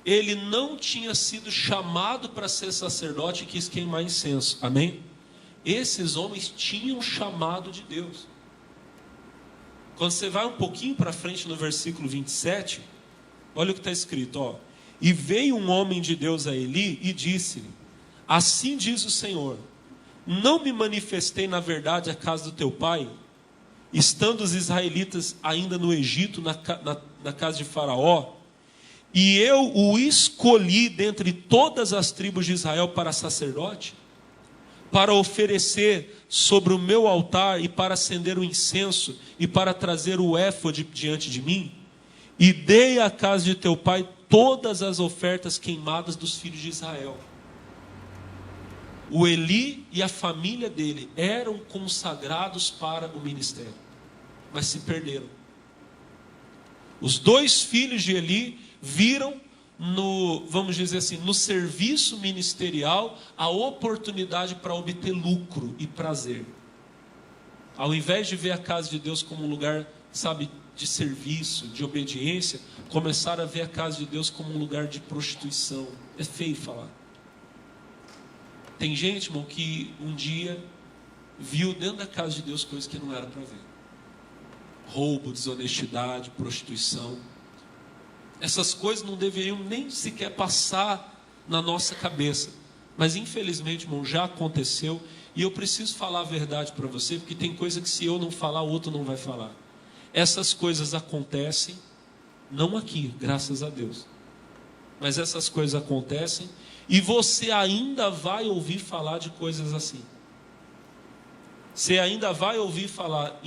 Speaker 1: ele não tinha sido chamado para ser sacerdote e quis queimar incenso. Amém? Esses homens tinham chamado de Deus. Quando você vai um pouquinho para frente no versículo 27, olha o que está escrito, ó. E veio um homem de Deus a Eli e disse-lhe: assim diz o Senhor, não me manifestei na verdade à casa do teu pai, estando os israelitas ainda no Egito, na casa de Faraó, e eu o escolhi dentre todas as tribos de Israel para sacerdote, para oferecer sobre o meu altar e para acender o incenso e para trazer o éfode diante de mim, e dei à casa de teu pai todas as ofertas queimadas dos filhos de Israel. O Eli e a família dele eram consagrados para o ministério, mas se perderam. Os 2 filhos de Eli viram vamos dizer assim, no serviço ministerial, a oportunidade para obter lucro e prazer. Ao invés de ver a casa de Deus como um lugar, sabe, de serviço, de obediência, começaram a ver a casa de Deus como um lugar de prostituição. É feio falar. Tem gente, irmão, que um dia viu dentro da casa de Deus coisas que não era para ver. Roubo, desonestidade, prostituição. Essas coisas não deveriam nem sequer passar na nossa cabeça. Mas infelizmente, irmão, já aconteceu. E eu preciso falar a verdade para você, porque tem coisa que se eu não falar, o outro não vai falar. Essas coisas acontecem, não aqui, graças a Deus. Mas essas coisas acontecem e você ainda vai ouvir falar de coisas assim. Você ainda vai ouvir falar.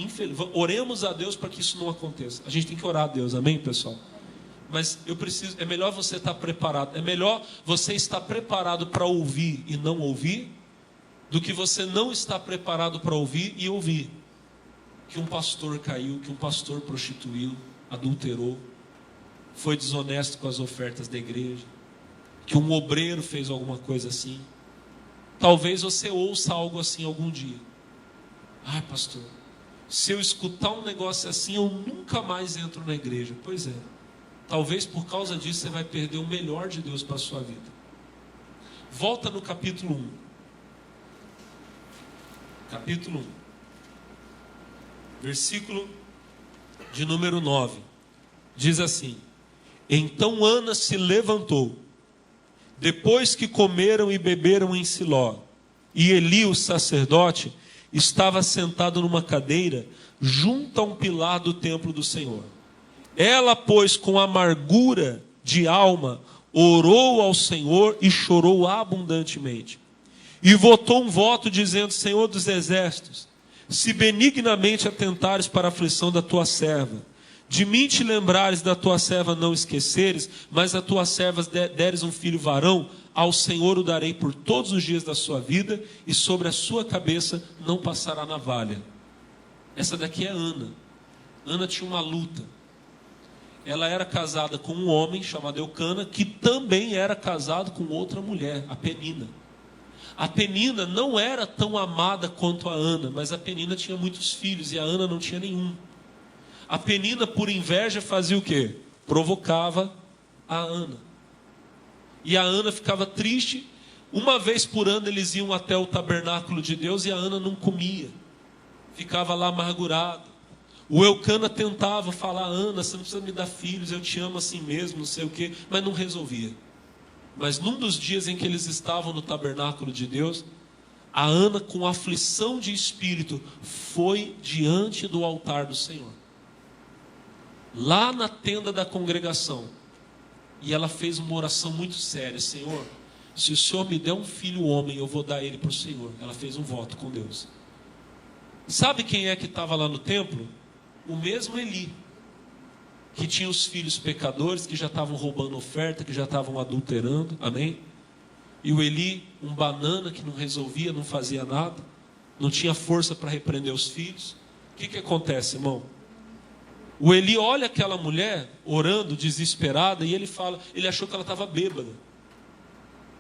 Speaker 1: Oremos a Deus para que isso não aconteça. A gente tem que orar a Deus, amém, pessoal? Mas é melhor você estar preparado. É melhor você estar preparado para ouvir e não ouvir, do que você não estar preparado para ouvir e ouvir que um pastor caiu, que um pastor prostituiu, adulterou, foi desonesto com as ofertas da igreja, que um obreiro fez alguma coisa assim. Talvez você ouça algo assim algum dia. Ai, pastor, se eu escutar um negócio assim, eu nunca mais entro na igreja. Pois é. Talvez por causa disso você vai perder o melhor de Deus para a sua vida. Volta no capítulo 1. Capítulo 1. Versículo de número 9. Diz assim: então Ana se levantou, depois que comeram e beberam em Siló, e Eli, o sacerdote, estava sentado numa cadeira junto a um pilar do templo do Senhor. Ela, pois, com amargura de alma, orou ao Senhor e chorou abundantemente. E votou um voto dizendo: Senhor dos exércitos, se benignamente atentares para a aflição da tua serva, de mim te lembrares, da tua serva não esqueceres, mas a tua serva deres um filho varão, ao Senhor o darei por todos os dias da sua vida, e sobre a sua cabeça não passará navalha. Essa daqui é Ana. Ana tinha uma luta. Ela era casada com um homem chamado Eucana, que também era casado com outra mulher, a Penina. A Penina não era tão amada quanto a Ana, mas a Penina tinha muitos filhos e a Ana não tinha nenhum. A Penina, por inveja, fazia o quê? Provocava a Ana. E a Ana ficava triste. Uma vez por ano eles iam até o tabernáculo de Deus e a Ana não comia. Ficava lá amargurada. O Eucana tentava falar: Ana, você não precisa me dar filhos, eu te amo assim mesmo, não sei o quê, mas não resolvia. Mas num dos dias em que eles estavam no tabernáculo de Deus, a Ana, com aflição de espírito, foi diante do altar do Senhor, lá na tenda da congregação, e ela fez uma oração muito séria: Senhor, se o Senhor me der um filho homem, eu vou dar ele para o Senhor. Ela fez um voto com Deus. Sabe quem é que estava lá no templo? O mesmo Eli, que tinha os filhos pecadores, que já estavam roubando oferta, que já estavam adulterando, amém? E o Eli, um banana que não resolvia, não fazia nada, não tinha força para repreender os filhos. O que acontece, irmão? O Eli olha aquela mulher orando, desesperada, e ele fala, ele achou que ela estava bêbada.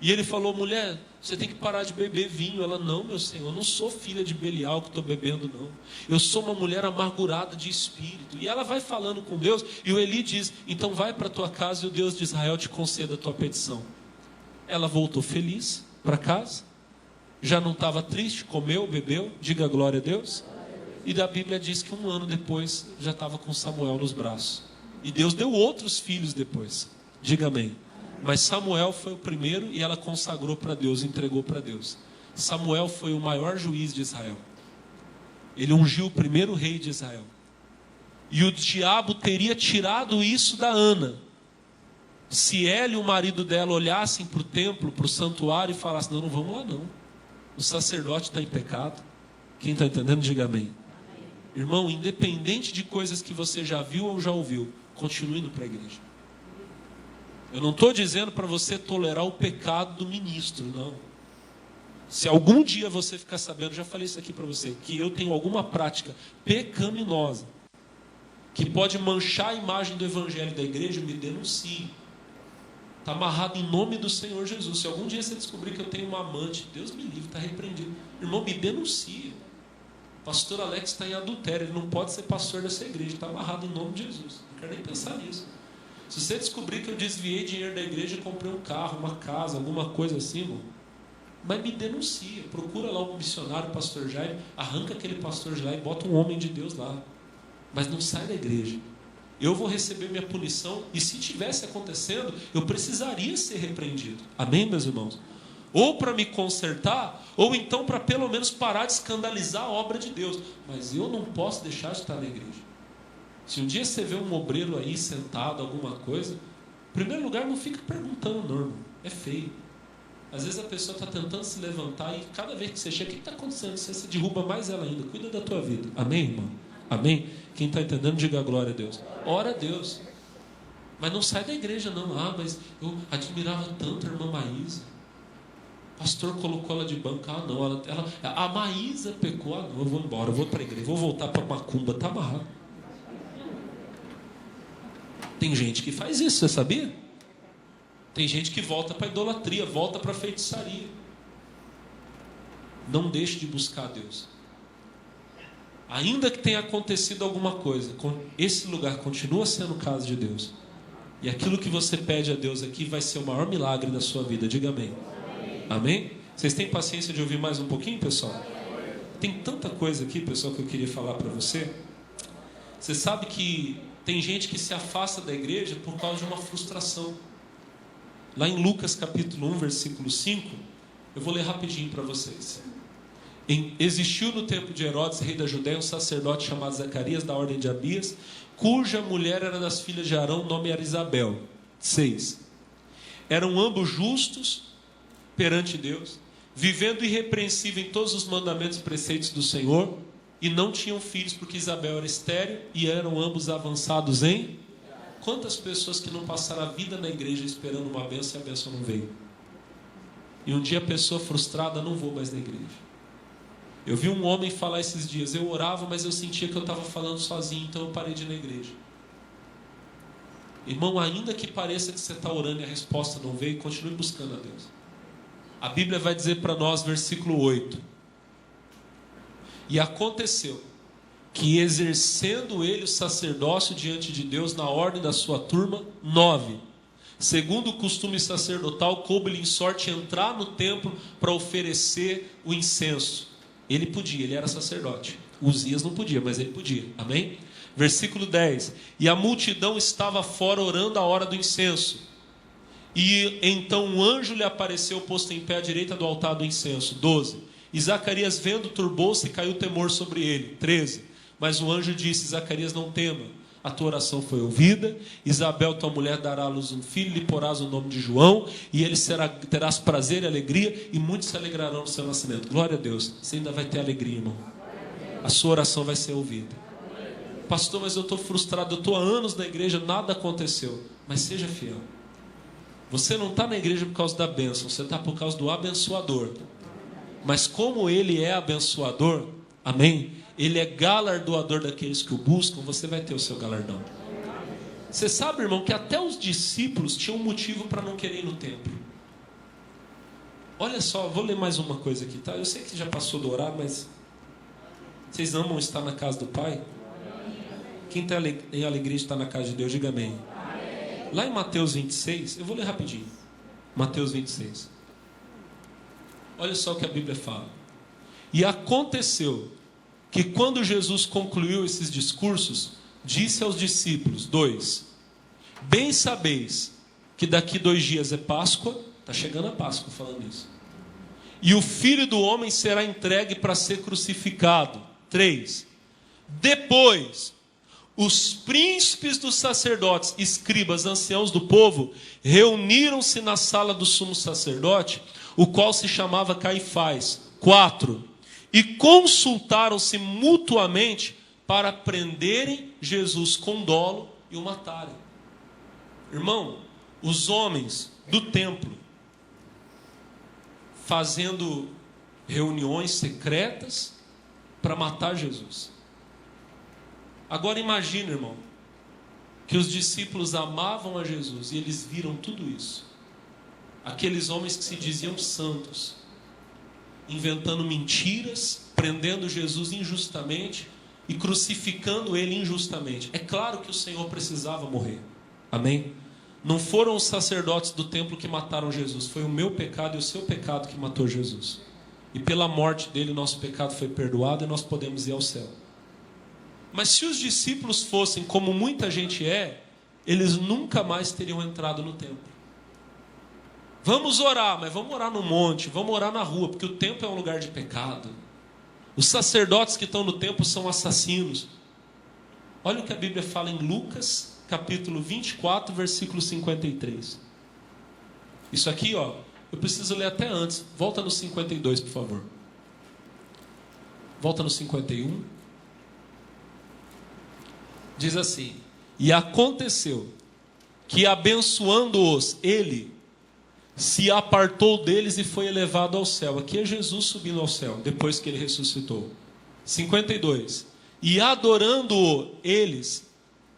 Speaker 1: E ele falou: mulher, você tem que parar de beber vinho. Ela: não, meu senhor, eu não sou filha de Belial que estou bebendo, não. Eu sou uma mulher amargurada de espírito. E ela vai falando com Deus, e o Eli diz: então vai para a tua casa e o Deus de Israel te conceda a tua petição. Ela voltou feliz para casa, já não estava triste, comeu, bebeu, diga glória a Deus. E da Bíblia diz que 1 ano depois já estava com Samuel nos braços. E Deus deu outros filhos depois. Diga amém. Mas Samuel foi o primeiro e ela consagrou para Deus, entregou para Deus. Samuel foi o maior juiz de Israel. Ele ungiu o primeiro rei de Israel. E o diabo teria tirado isso da Ana, se ela e o marido dela olhassem para o templo, para o santuário e falassem: não, não vamos lá não, o sacerdote está em pecado. Quem está entendendo, diga amém. Irmão, independente de coisas que você já viu ou já ouviu, continue indo para a igreja. Eu não estou dizendo para você tolerar o pecado do ministro, não. Se algum dia você ficar sabendo, já falei isso aqui para você, que eu tenho alguma prática pecaminosa que pode manchar a imagem do evangelho da igreja, me denuncie. Está amarrado em nome do Senhor Jesus. Se algum dia você descobrir que eu tenho uma amante, Deus me livre, está repreendido. Irmão, me denuncia. Pastor Alex está em adultério, ele não pode ser pastor dessa igreja, está amarrado em nome de Jesus. Não quero nem pensar nisso. Se você descobrir que eu desviei dinheiro da igreja e comprei um carro, uma casa, alguma coisa assim, irmão, mas me denuncia. Procura lá o missionário, o pastor Jair, arranca aquele pastor Jair e bota um homem de Deus lá. Mas não sai da igreja. Eu vou receber minha punição, e se tivesse acontecendo, eu precisaria ser repreendido. Amém, meus irmãos? Ou para me consertar, ou então para pelo menos parar de escandalizar a obra de Deus. Mas eu não posso deixar de estar na igreja. Se um dia você vê um obreiro aí sentado, alguma coisa, em primeiro lugar, não fica perguntando, não, irmão. É feio. Às vezes a pessoa está tentando se levantar e cada vez que você chega, o que está acontecendo? Você derruba mais ela ainda. Cuida da tua vida. Amém, irmão? Amém? Quem está entendendo, diga glória a Deus. Ora a Deus. Mas não sai da igreja, não. Ah, mas eu admirava tanto a irmã Maísa. O pastor colocou ela de banca. Ah, não. A Maísa pecou. Ah, não, eu vou embora. Eu vou para a igreja. Vou voltar para Macumba. Está amarrado. Tem gente que faz isso, você sabia? Tem gente que volta para a idolatria, volta para a feitiçaria. Não deixe de buscar a Deus. Ainda que tenha acontecido alguma coisa, esse lugar continua sendo casa de Deus. E aquilo que você pede a Deus aqui vai ser o maior milagre da sua vida. Diga amém. Amém? Vocês têm paciência de ouvir mais um pouquinho, pessoal? Tem tanta coisa aqui, pessoal, que eu queria falar para você. Você sabe que tem gente que se afasta da igreja por causa de uma frustração. Lá em Lucas capítulo 1, versículo 5, eu vou ler rapidinho para vocês. Existiu no tempo de Herodes, rei da Judéia, um sacerdote chamado Zacarias, da ordem de Abias, cuja mulher era das filhas de Arão, nome era Isabel. 6. Eram ambos justos perante Deus, vivendo irrepreensível em todos os mandamentos e preceitos do Senhor, e não tinham filhos, porque Isabel era estéril, e eram ambos avançados em... Quantas pessoas que não passaram a vida na igreja esperando uma bênção e a bênção não veio? E um dia a pessoa frustrada: não vou mais na igreja. Eu vi um homem falar esses dias: eu orava, mas eu sentia que eu estava falando sozinho, então eu parei de ir na igreja. Irmão, ainda que pareça que você está orando e a resposta não veio, continue buscando a Deus. A Bíblia vai dizer para nós, versículo 8: e aconteceu que, exercendo ele o sacerdócio diante de Deus na ordem da sua turma, 9, segundo o costume sacerdotal, coube-lhe em sorte entrar no templo para oferecer o incenso. Ele podia, ele era sacerdote. Uzias não podia, mas ele podia. Amém? Versículo 10. E a multidão estava fora orando a hora do incenso. E então um anjo lhe apareceu posto em pé à direita do altar do incenso. 12. E Zacarias, vendo, turbou-se e caiu temor sobre ele. 13. Mas o anjo disse: Zacarias, não tema, a tua oração foi ouvida. Isabel, tua mulher, dará à luz um filho, lhe porás o nome de João, e ele terás prazer e alegria, e muitos se alegrarão no seu nascimento. Glória a Deus. Você ainda vai ter alegria, irmão. A sua oração vai ser ouvida. Pastor, mas eu estou frustrado, eu estou há anos na igreja, nada aconteceu. Mas seja fiel. Você não está na igreja por causa da bênção, você está por causa do abençoador. Mas como ele é abençoador, amém? Ele é galardoador daqueles que o buscam, você vai ter o seu galardão. Você sabe, irmão, que até os discípulos tinham um motivo para não querer ir no templo. Olha só, vou ler mais uma coisa aqui, tá? Eu sei que já passou do horário, mas vocês amam estar na casa do Pai? Quem está em alegria de estar na casa de Deus, diga amém. Lá em Mateus 26, eu vou ler rapidinho. Mateus 26. Olha só o que a Bíblia fala. E aconteceu que quando Jesus concluiu esses discursos, disse aos discípulos: 2. Bem sabeis que daqui 2 dias é Páscoa, está chegando a Páscoa falando isso. E o Filho do Homem será entregue para ser crucificado. 3. Depois, os príncipes dos sacerdotes, escribas, anciãos do povo, reuniram-se na sala do sumo sacerdote, o qual se chamava Caifás. 4. E consultaram-se mutuamente para prenderem Jesus com dolo e o matarem. Irmão, os homens do templo fazendo reuniões secretas para matar Jesus. Agora imagine, irmão, que os discípulos amavam a Jesus e eles viram tudo isso. Aqueles homens que se diziam santos, inventando mentiras, prendendo Jesus injustamente e crucificando ele injustamente. É claro que o Senhor precisava morrer. Amém? Não foram os sacerdotes do templo que mataram Jesus, foi o meu pecado e o seu pecado que matou Jesus. E pela morte dele, nosso pecado foi perdoado e nós podemos ir ao céu. Mas se os discípulos fossem como muita gente é, eles nunca mais teriam entrado no templo. Vamos orar, mas vamos orar no monte, vamos orar na rua, porque o templo é um lugar de pecado. Os sacerdotes que estão no templo são assassinos. Olha o que a Bíblia fala em Lucas, capítulo 24, versículo 53. Isso aqui, ó, eu preciso ler até antes. Volta no 52, por favor. Volta no 51. Diz assim: e aconteceu que, abençoando-os, ele se apartou deles e foi elevado ao céu. Aqui é Jesus subindo ao céu, depois que ele ressuscitou. 52. E adorando-o, eles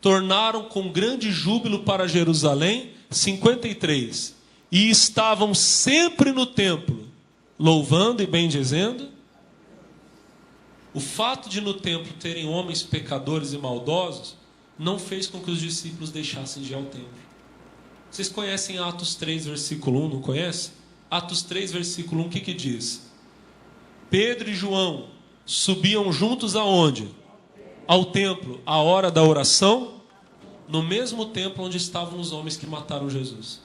Speaker 1: tornaram com grande júbilo para Jerusalém. 53. E estavam sempre no templo, louvando e bendizendo. O fato de no templo terem homens pecadores e maldosos não fez com que os discípulos deixassem de ir ao templo. Vocês conhecem Atos 3, versículo 1, não conhecem? Atos 3, versículo 1, o que diz? Pedro e João subiam juntos aonde? Ao templo, à hora da oração, no mesmo templo onde estavam os homens que mataram Jesus.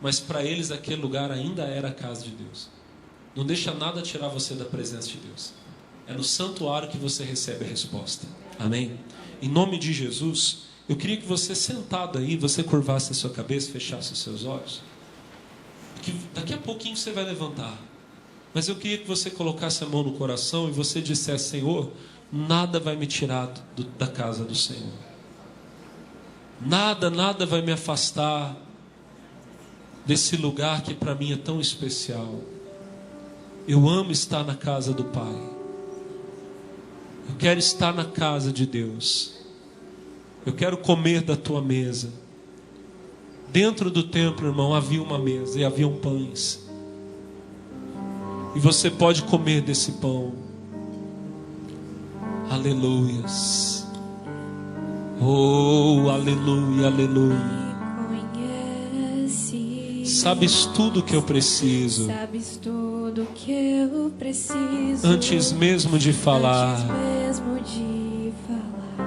Speaker 1: Mas para eles aquele lugar ainda era a casa de Deus. Não deixa nada tirar você da presença de Deus. É no santuário que você recebe a resposta. Amém? Em nome de Jesus, eu queria que você sentado aí, você curvasse a sua cabeça, fechasse os seus olhos. Porque daqui a pouquinho você vai levantar. Mas eu queria que você colocasse a mão no coração e você dissesse: Senhor, nada vai me tirar da casa do Senhor. Nada vai me afastar desse lugar que para mim é tão especial. Eu amo estar na casa do Pai. Eu quero estar na casa de Deus. Eu quero comer da tua mesa. Dentro do templo, irmão, havia uma mesa e haviam pães. E você pode comer desse pão. Aleluias. Oh, aleluia, aleluia. Sabes tudo que eu preciso.
Speaker 2: Sabes tudo que eu preciso.
Speaker 1: Antes mesmo de falar.
Speaker 2: Antes mesmo de falar.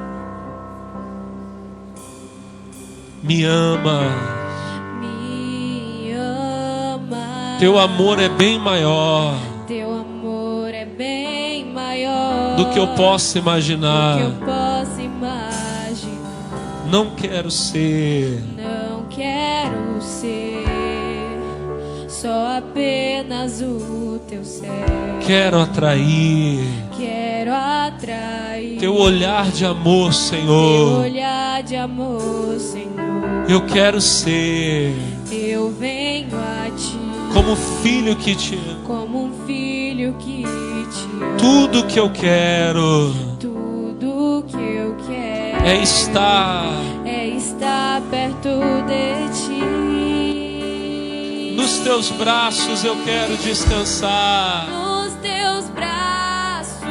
Speaker 1: Me ama.
Speaker 2: Me ama.
Speaker 1: Teu amor é bem maior.
Speaker 2: Teu amor é bem maior
Speaker 1: do que eu possa imaginar.
Speaker 2: Do que eu possa imaginar.
Speaker 1: Não quero ser.
Speaker 2: Não quero ser só apenas o teu céu.
Speaker 1: Quero atrair.
Speaker 2: Quero atrair
Speaker 1: teu olhar de amor, Senhor.
Speaker 2: Teu olhar de amor, Senhor.
Speaker 1: Eu quero ser.
Speaker 2: Eu venho a ti.
Speaker 1: Como filho que te ama.
Speaker 2: Como um filho que te ama.
Speaker 1: Tudo que eu quero.
Speaker 2: Tudo que eu quero.
Speaker 1: É estar
Speaker 2: perto de ti.
Speaker 1: Nos teus braços eu quero descansar.
Speaker 2: Nos teus braços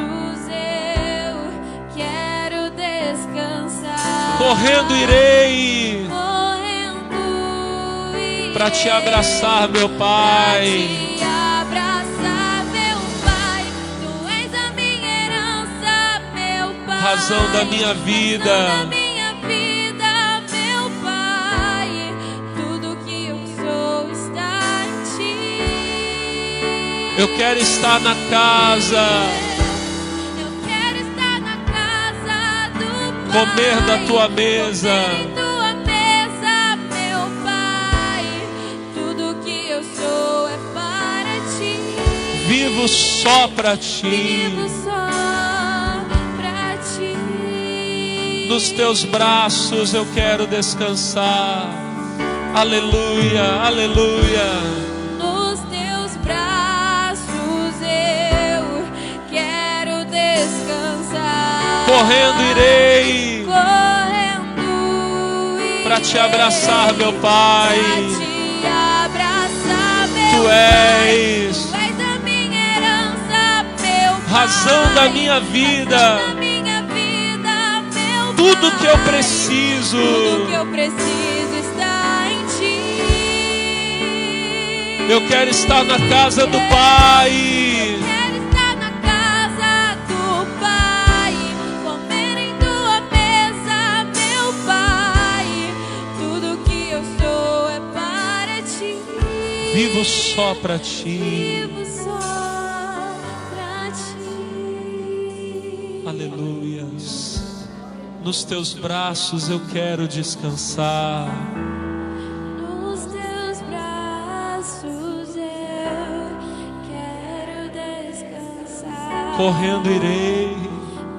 Speaker 2: eu quero descansar.
Speaker 1: Correndo irei.
Speaker 2: Correndo irei.
Speaker 1: Para te abraçar, meu Pai.
Speaker 2: Pra te abraçar, meu Pai. Tu és a minha herança, meu Pai.
Speaker 1: Razão da minha vida.
Speaker 2: Razão da minha vida, meu Pai. Tudo
Speaker 1: Eu quero estar na casa,
Speaker 2: Eu quero estar na casa do Pai.
Speaker 1: comer da tua mesa.
Speaker 2: Comer em tua mesa, meu Pai. Tudo que eu sou é para ti.
Speaker 1: Vivo só para ti.
Speaker 2: Vivo só pra ti.
Speaker 1: Nos teus braços eu quero descansar. Aleluia, aleluia.
Speaker 2: Nos teus braços eu quero descansar.
Speaker 1: Correndo irei
Speaker 2: Correndo
Speaker 1: para te abraçar, meu Pai.
Speaker 2: Pra te abraçar, meu
Speaker 1: Tu
Speaker 2: Pai.
Speaker 1: és
Speaker 2: Tu és a minha herança, meu Pai.
Speaker 1: razão da minha vida.
Speaker 2: Da minha vida, meu
Speaker 1: Tudo
Speaker 2: Pai.
Speaker 1: que eu preciso.
Speaker 2: Tudo que eu preciso está em ti.
Speaker 1: Eu quero estar na casa do Pai.
Speaker 2: Quero estar na casa do Pai, comer em tua mesa, meu Pai. Tudo que eu sou é para ti.
Speaker 1: Vivo só para ti.
Speaker 2: Vivo só pra ti.
Speaker 1: Aleluias. Nos teus braços eu quero descansar.
Speaker 2: Nos teus braços eu quero descansar.
Speaker 1: Correndo irei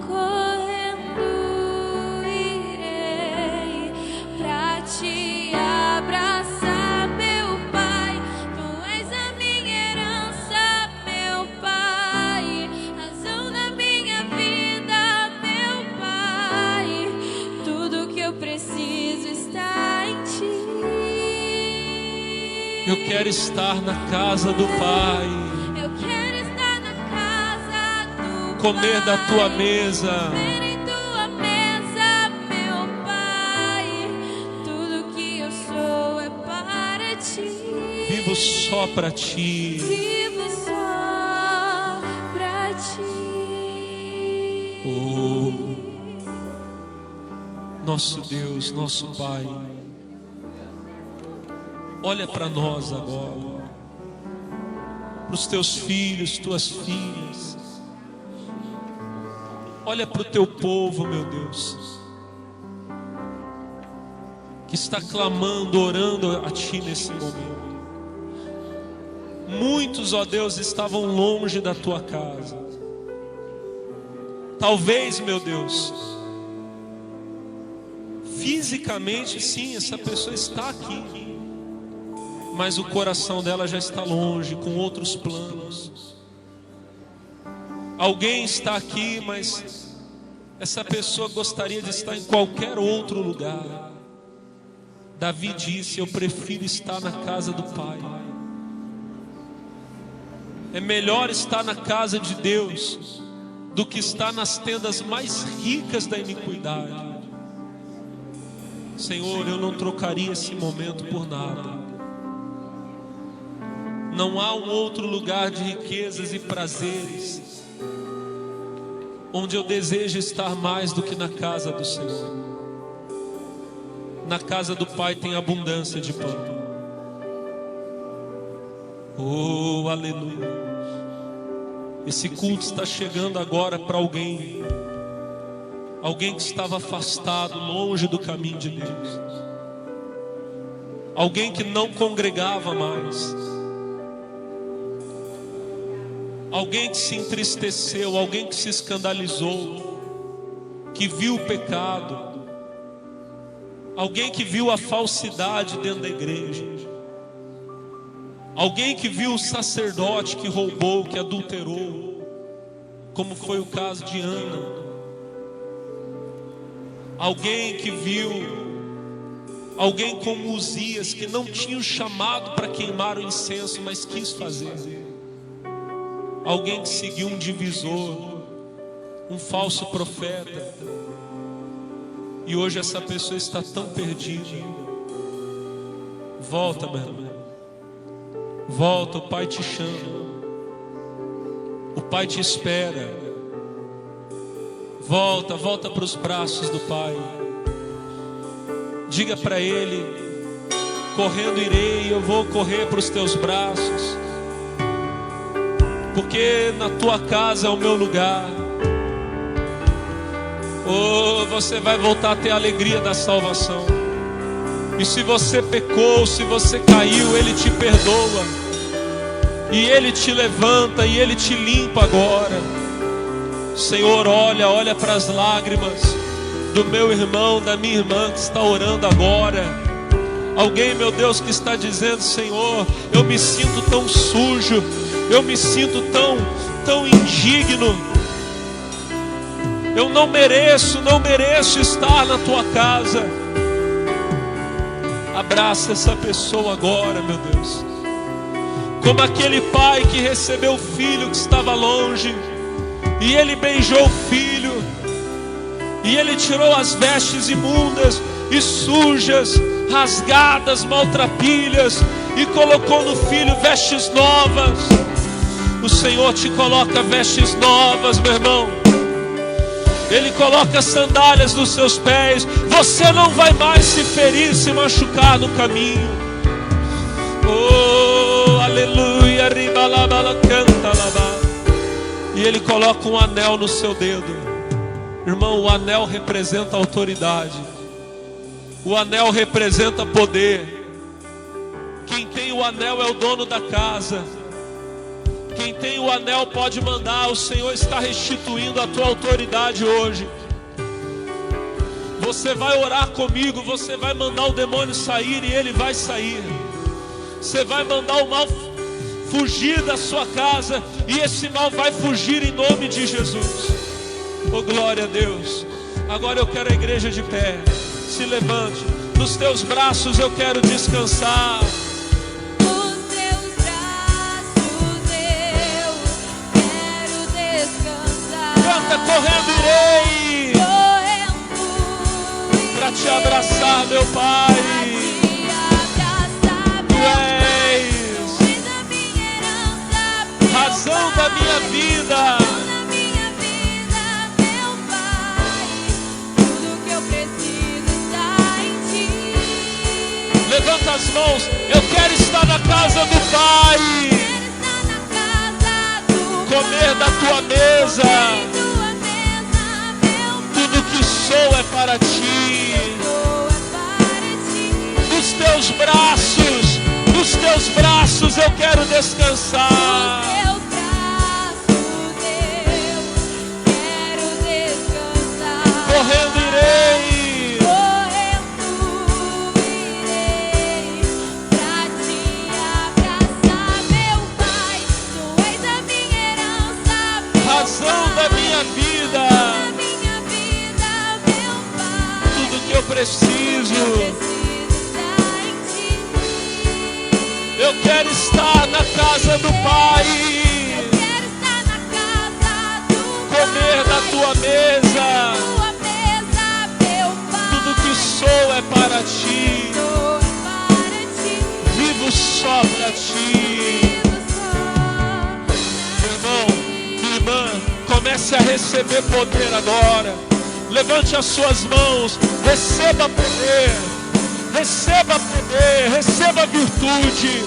Speaker 2: Correndo irei pra te abraçar, meu Pai. Tu és a minha herança, meu Pai. Razão da minha vida, meu Pai. Tudo que eu preciso está em ti.
Speaker 1: Eu quero estar na casa do Pai.
Speaker 2: Eu quero estar na casa do
Speaker 1: Comer
Speaker 2: Pai.
Speaker 1: da tua mesa.
Speaker 2: Comer em tua mesa, meu Pai. Tudo que eu sou é para ti.
Speaker 1: Vivo só para ti.
Speaker 2: Vivo só pra ti.
Speaker 1: Oh, nosso Deus, nosso Pai. Olha para nós agora. Para os teus filhos, tuas filhas. Olha para o teu povo, meu Deus, que está clamando, orando a ti nesse momento. Muitos, ó Deus, estavam longe da tua casa. Talvez, meu Deus, fisicamente sim, essa pessoa está aqui, mas o coração dela já está longe, com outros planos. Alguém está aqui, mas essa pessoa gostaria de estar em qualquer outro lugar. Davi disse: eu prefiro estar na casa do Pai. É melhor estar na casa de Deus do que estar nas tendas mais ricas da iniquidade. Senhor, eu não trocaria esse momento por nada. Não há um outro lugar de riquezas e prazeres onde eu desejo estar mais do que na casa do Senhor. Na casa do Pai tem abundância de pão. Oh, aleluia. Esse culto está chegando agora para alguém. Alguém que estava afastado, longe do caminho de Deus. Alguém que não congregava mais. Alguém que se entristeceu, alguém que se escandalizou, que viu o pecado, alguém que viu a falsidade dentro da igreja, alguém que viu o sacerdote que roubou, que adulterou, como foi o caso de Ana, alguém que viu, alguém como Uzias, que não tinha o chamado para queimar o incenso, mas quis fazer. Alguém que seguiu um divisor, um falso profeta, e hoje essa pessoa está tão perdida. Volta, meu irmão. Volta, o Pai te chama. O Pai te espera. Volta, volta para os braços do Pai. Diga para Ele: correndo irei, eu vou correr para os teus braços. porque na tua casa é o meu lugar. Oh, você vai voltar a ter a alegria da salvação. E se você pecou, se você caiu, Ele te perdoa, e Ele te levanta, e Ele te limpa agora. Senhor, olha para as lágrimas do meu irmão, da minha irmã que está orando agora. Alguém, meu Deus, que está dizendo: Senhor, eu me sinto tão sujo, eu me sinto tão indigno, eu não mereço estar na tua casa. Abraça essa pessoa agora, meu Deus. Como aquele pai que recebeu o filho que estava longe, e ele beijou o filho, e ele tirou as vestes imundas e sujas, rasgadas, maltrapilhas, e colocou no filho vestes novas. O Senhor te coloca vestes novas, meu irmão. Ele coloca sandálias nos seus pés. Você não vai mais se ferir, se machucar no caminho. Oh, aleluia. E Ele coloca um anel no seu dedo. Irmão, o anel representa autoridade. O anel representa poder. Quem tem o anel é o dono da casa. Quem tem o anel pode mandar. O Senhor está restituindo a tua autoridade hoje. Você vai orar comigo, você vai mandar o demônio sair, e ele vai sair. Você vai mandar o mal fugir da sua casa, e esse mal vai fugir em nome de Jesus. Oh, glória a Deus. Agora eu quero a igreja de pé. Se levante. Nos teus braços eu quero descansar. Correndo irei para te abraçar, meu Pai. Tu és razão da minha vida. Levanta as mãos. Eu quero estar na casa do Pai, comer da tua mesa. Tudo que sou é para ti. Nos teus braços eu quero descansar. Correndo irei
Speaker 2: pra te abraçar, meu Pai. Tu és a minha herança, meu
Speaker 1: razão da minha vida. Eu preciso eu quero estar na casa do Pai, comer da tua mesa. Tudo que sou é para ti, vivo só para ti. Meu irmão, minha irmã, comece a receber poder agora. Levante as suas mãos, receba poder, receba virtude.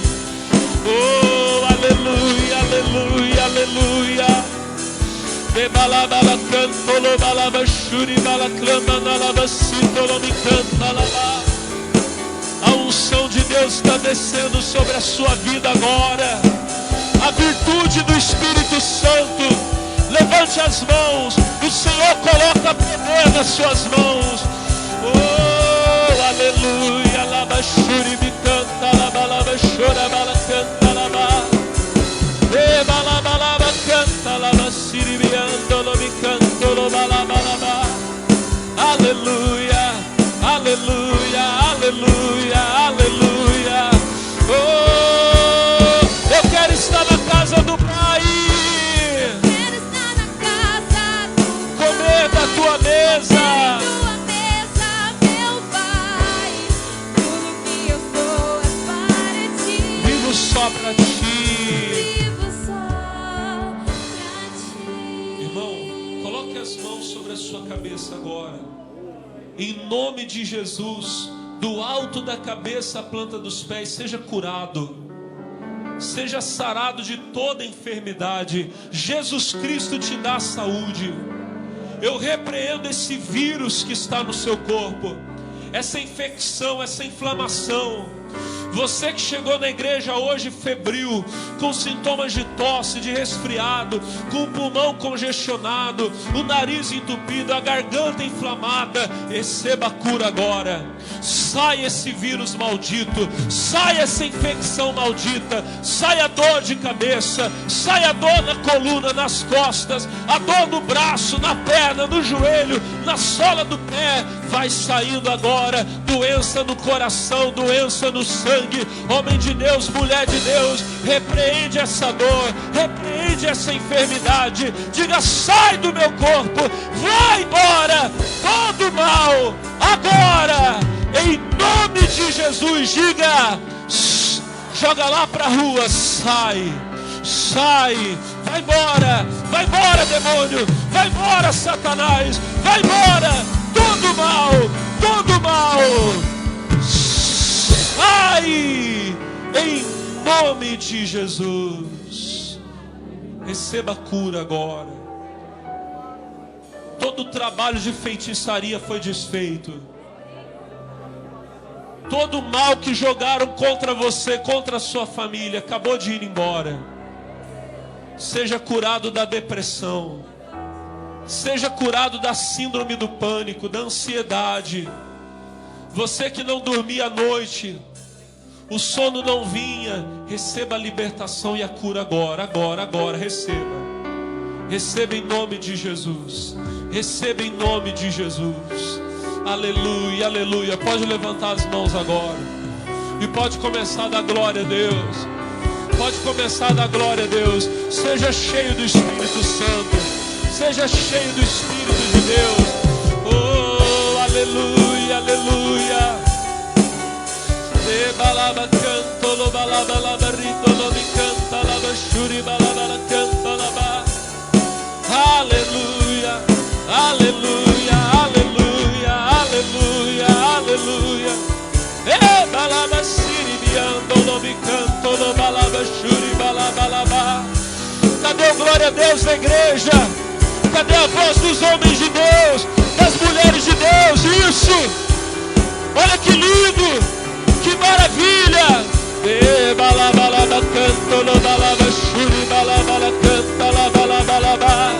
Speaker 1: Oh, aleluia, aleluia, aleluia. Bebalabala cantolo balaba shuri bala clama nalaba sintolo me canta lava. A unção de Deus está descendo sobre a sua vida agora. A virtude do Espírito Santo. Levante as mãos, o Senhor coloca poder nas suas mãos. Oh, aleluia, laba shuri me canta, laba laba shora bala canta laba. E bala bala canta laba siri me andolo me canto lo bala bala. Aleluia, aleluia, aleluia, aleluia. Oh, eu quero estar na casa do Pai. Da tua mesa,
Speaker 2: meu Pai. Tudo que eu sou é para ti.
Speaker 1: Vivo só para ti.
Speaker 2: Vivo só para ti.
Speaker 1: Irmão, coloque as mãos sobre a sua cabeça agora. Em nome de Jesus, do alto da cabeça à planta dos pés, seja curado. Seja sarado de toda enfermidade. Jesus Cristo te dá saúde. Eu repreendo esse vírus que está no seu corpo, essa infecção, essa inflamação. Você que chegou na igreja hoje febril, com sintomas de tosse, de resfriado, com o pulmão congestionado, o nariz entupido, a garganta inflamada, receba a cura agora. Sai esse vírus maldito, sai essa infecção maldita, sai a dor de cabeça, sai a dor na coluna, nas costas, a dor no braço, na perna, no joelho, na sola do pé. Vai saindo agora. Doença no coração, doença no sangue. Homem de Deus, mulher de Deus, repreende essa dor, repreende essa enfermidade. Diga: sai do meu corpo, vai embora todo mal agora, em nome de Jesus. Diga, joga lá para a rua: sai, sai, vai embora demônio, vai embora Satanás, vai embora todo mal, todo mal. Sai em nome de Jesus. Receba cura agora. Todo trabalho de feitiçaria foi desfeito. Todo mal que jogaram contra você, contra a sua família, acabou de ir embora. Seja curado da depressão. Seja curado da síndrome do pânico, da ansiedade. Você que não dormia à noite, o sono não vinha, receba a libertação e a cura agora, agora, receba. Receba em nome de Jesus. Receba em nome de Jesus. Aleluia, aleluia. Pode levantar as mãos agora. E pode começar a dar glória a Deus. Pode começar a dar glória a Deus. Seja cheio do Espírito Santo. Seja cheio do Espírito de Deus. Oh, aleluia, aleluia. De balaba canto, lo balaba laba rito, lo mi canta laba shuri balaba la canta laba. Aleluia, aleluia, aleluia, aleluia, aleluia. E balaba siri biando, lo mi canto, lo balaba shuri balaba laba. Cadê o glória a Deus na igreja? Cadê a voz dos homens de Deus, das mulheres de Deus? Isso! Olha que lindo! Que maravilha! E balabalaba canto, lo balaba shuri balabala canta la balabalaba.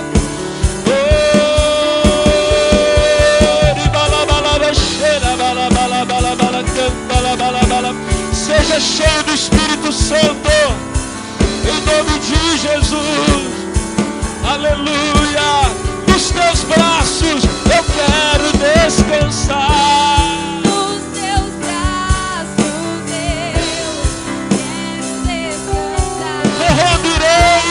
Speaker 1: Oh, balabalaba cheira balabalaba canta la balabala. Seja cheio do Espírito Santo, em nome de Jesus. Aleluia! Nos teus braços eu quero descansar.
Speaker 2: Nos teus braços eu quero descansar.
Speaker 1: Correndo irei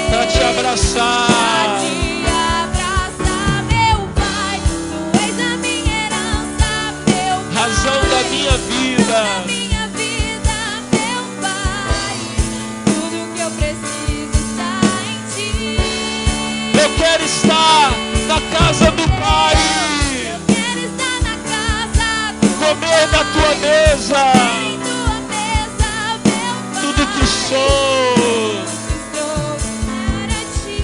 Speaker 1: para te abraçar.
Speaker 2: Pra te abraçar, meu Pai. Tu és a minha herança, meu Pai.
Speaker 1: Razão da minha vida. Eu quero estar na casa do Pai.
Speaker 2: Eu quero estar na casa do
Speaker 1: comer da tua mesa.
Speaker 2: Em tua mesa, meu Pai.
Speaker 1: Tudo que sou.
Speaker 2: Estou para ti.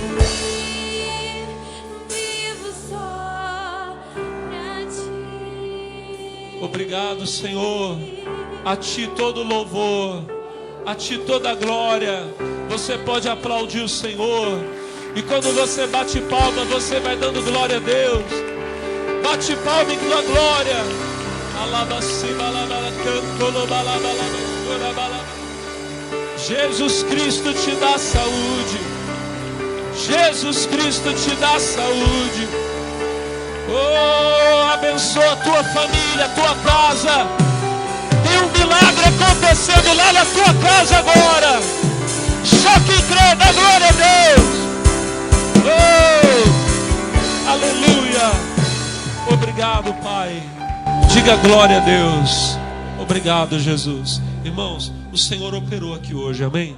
Speaker 2: Vivo só para ti.
Speaker 1: Obrigado, Senhor. A ti todo louvor. A ti toda glória. Você pode aplaudir o Senhor. E quando você bate palma, você vai dando glória a Deus. Bate palma e dá glória. Jesus Cristo te dá saúde. Jesus Cristo te dá saúde. Oh, abençoa a tua família, a tua casa. Tem um milagre acontecendo lá na tua casa agora. Só quem crê, dá glória a Deus. Oh, aleluia. Obrigado, Pai. Diga glória a Deus. Obrigado, Jesus. Irmãos, o Senhor operou aqui hoje, amém?